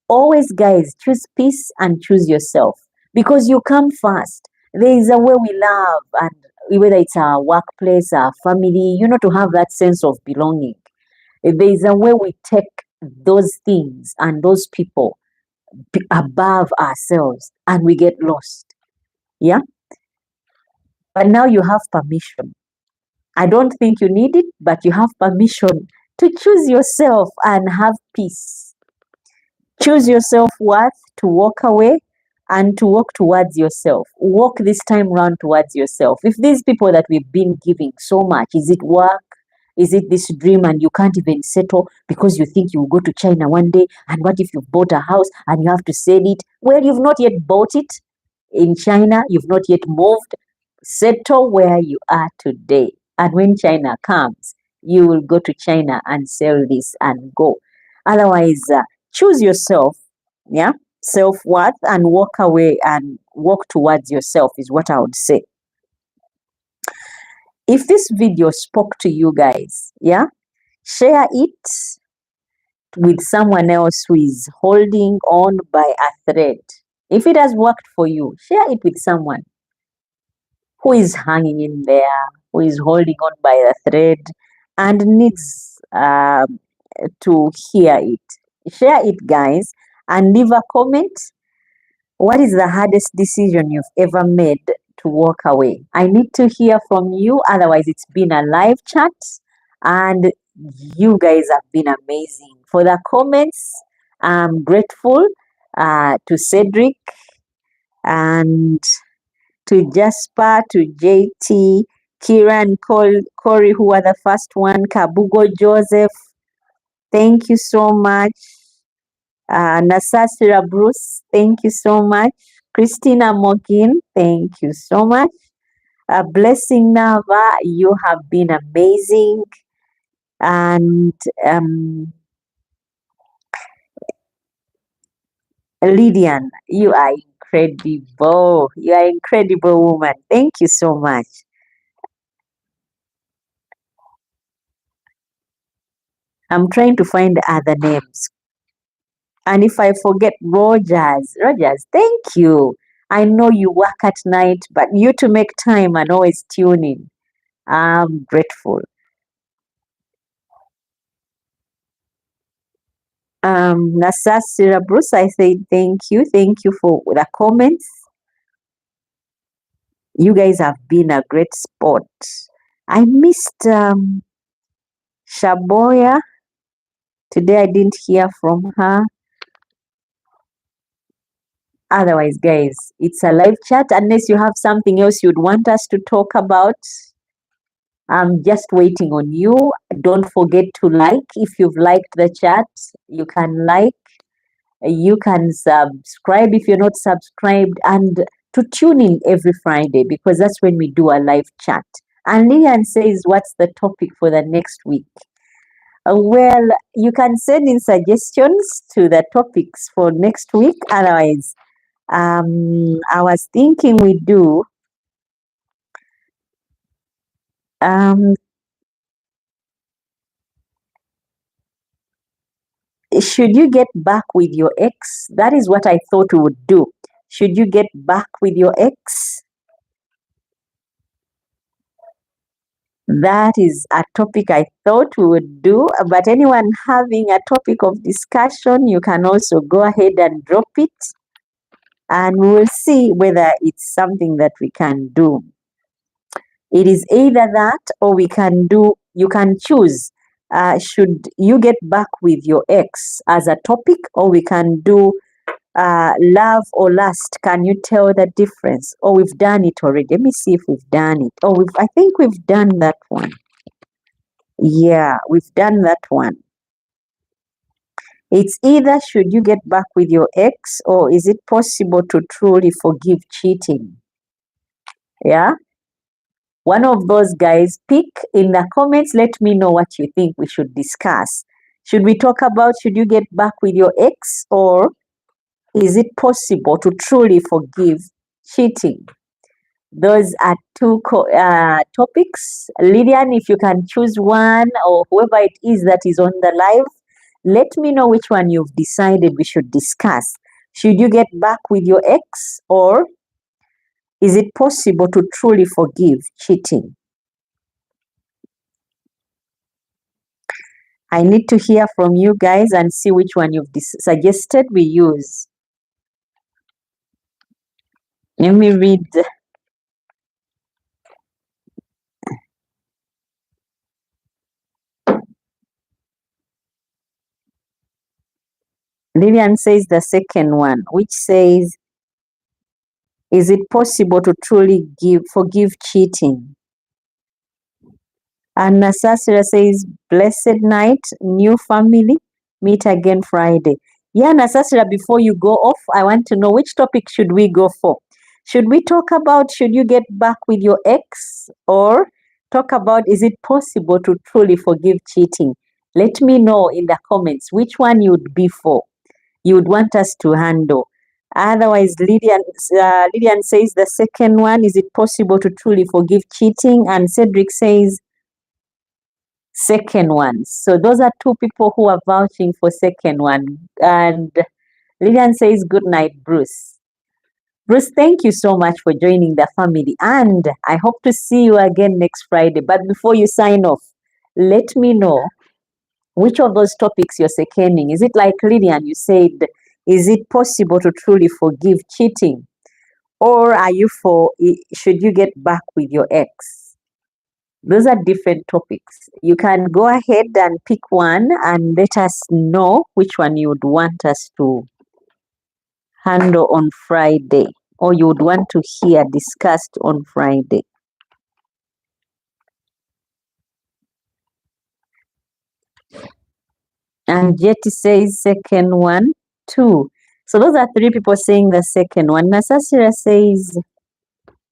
Always, guys, choose peace and choose yourself because you come first. There is a way we love, and whether it's our workplace, our family, to have that sense of belonging. There is a way we take those things and those people above ourselves and we get lost. Yeah. But now you have permission. I don't think you need it, but you have permission to choose yourself and have peace. Choose your self-worth to walk away and to walk towards yourself. Walk this time round towards yourself. If these people that we've been giving so much, is it work? Is it this dream and you can't even settle because you think you will go to China one day? And what if you've bought a house and you have to sell it? Well, you've not yet bought it in China. You've not yet moved. Settle where you are today. And when China comes, you will go to China and sell this and go. Otherwise, choose yourself, yeah, self-worth, and walk away and walk towards yourself is what I would say. If this video spoke to you guys, yeah, share it with someone else who is holding on by a thread. If it has worked for you, share it with someone who is hanging in there, who is holding on by a thread and needs to hear it. Share it, guys, and leave a comment. What is the hardest decision you've ever made to walk away? I need to hear from you. Otherwise, it's been a live chat, and you guys have been amazing. For the comments, I'm grateful to Cedric and to Jasper, to JT, Kieran, Corey, who are the first one, Kabugo Joseph. Thank you so much. Nasasira Bruce, thank you so much. Christina Mogin, thank you so much. Blessing Nava, you have been amazing. And Lydian, you are incredible. You are incredible woman. Thank you so much. I'm trying to find other names. And if I forget Rogers, thank you. I know you work at night, but you to make time and always tune in. I'm grateful. Nasasira Bruce, I say thank you. Thank you for the comments. You guys have been a great sport. I missed Shaboya. Today I didn't hear from her. Otherwise, guys, it's a live chat. Unless you have something else you'd want us to talk about, I'm just waiting on you. Don't forget to like. If you've liked the chat, you can like. You can subscribe if you're not subscribed, and to tune in every Friday because that's when we do a live chat. And Lillian says, what's the topic for the next week? Well, you can send in suggestions to the topics for next week. Otherwise, I was thinking we do should you get back with your ex? That is what I thought we would do. Should you get back with your ex? That is a topic I thought we would do, but anyone having a topic of discussion, you can also go ahead and drop it, and we will see whether it's something that we can do. It is either that or we can do, you can choose, should you get back with your ex as a topic, or we can do love or lust. Can you tell the difference? Or we've done it already. Let me see if we've done it. Oh, I think we've done that one. Yeah, we've done that one. It's either should you get back with your ex, or is it possible to truly forgive cheating? Yeah. One of those guys, pick in the comments. Let me know what you think we should discuss. Should we talk about should you get back with your ex, or is it possible to truly forgive cheating? Those are two topics. Lillian, if you can choose one, or whoever it is that is on the live, let me know which one you've decided we should discuss. Should you get back with your ex, or is it possible to truly forgive cheating? I need to hear from you guys and see which one you've suggested we use. Let me read. Lillian says the second one, which says, is it possible to truly forgive cheating? And Nasasira says, blessed night, new family, meet again Friday. Yeah, Nasasira, before you go off, I want to know which topic should we go for? Should we talk about should you get back with your ex, or talk about is it possible to truly forgive cheating? Let me know in the comments which one you'd be for, you would want us to handle. Otherwise, Lydian says the second one, is it possible to truly forgive cheating? And Cedric says second one. So those are two people who are vouching for second one. And Lillian says good night, Bruce. Bruce, thank you so much for joining the family, and I hope to see you again next Friday. But before you sign off, let me know which of those topics you're seconding. Is it like Lillian, you said, is it possible to truly forgive cheating? Or are you for should you get back with your ex? Those are different topics. You can go ahead and pick one and let us know which one you would want us to handle on Friday, or you would want to hear discussed on Friday. And Jetty says second one, two. So those are three people saying the second one. Nasasira says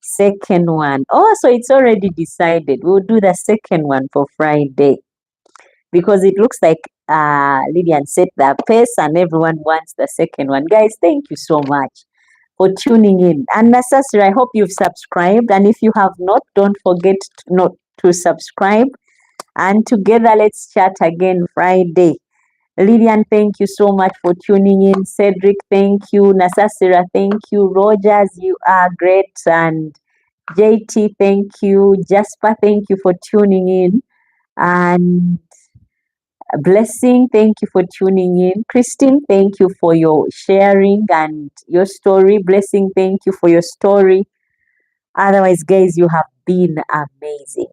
second one. Oh, so it's already decided. We'll do the second one for Friday, because it looks like Lillian set the pace and everyone wants the second one. Guys, thank you so much for tuning in. And Nasasira, I hope you've subscribed. And if you have not, don't forget not to subscribe. And together, let's chat again Friday. Lillian, thank you so much for tuning in. Cedric, thank you. Nasasira, thank you. Rogers, you are great. And JT, thank you. Jasper, thank you for tuning in. And Blessing, thank you for tuning in. Christine, thank you for your sharing and your story. Blessing, thank you for your story. Otherwise, guys, you have been amazing.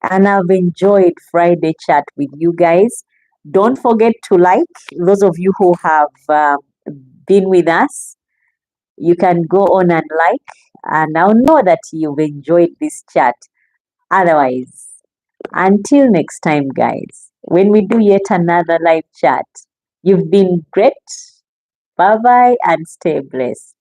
And I've enjoyed Friday chat with you guys. Don't forget to like. Those of you who have been with us, you can go on and like. And I'll know that you've enjoyed this chat. Otherwise, until next time, guys, when we do yet another live chat, you've been great. Bye bye and stay blessed.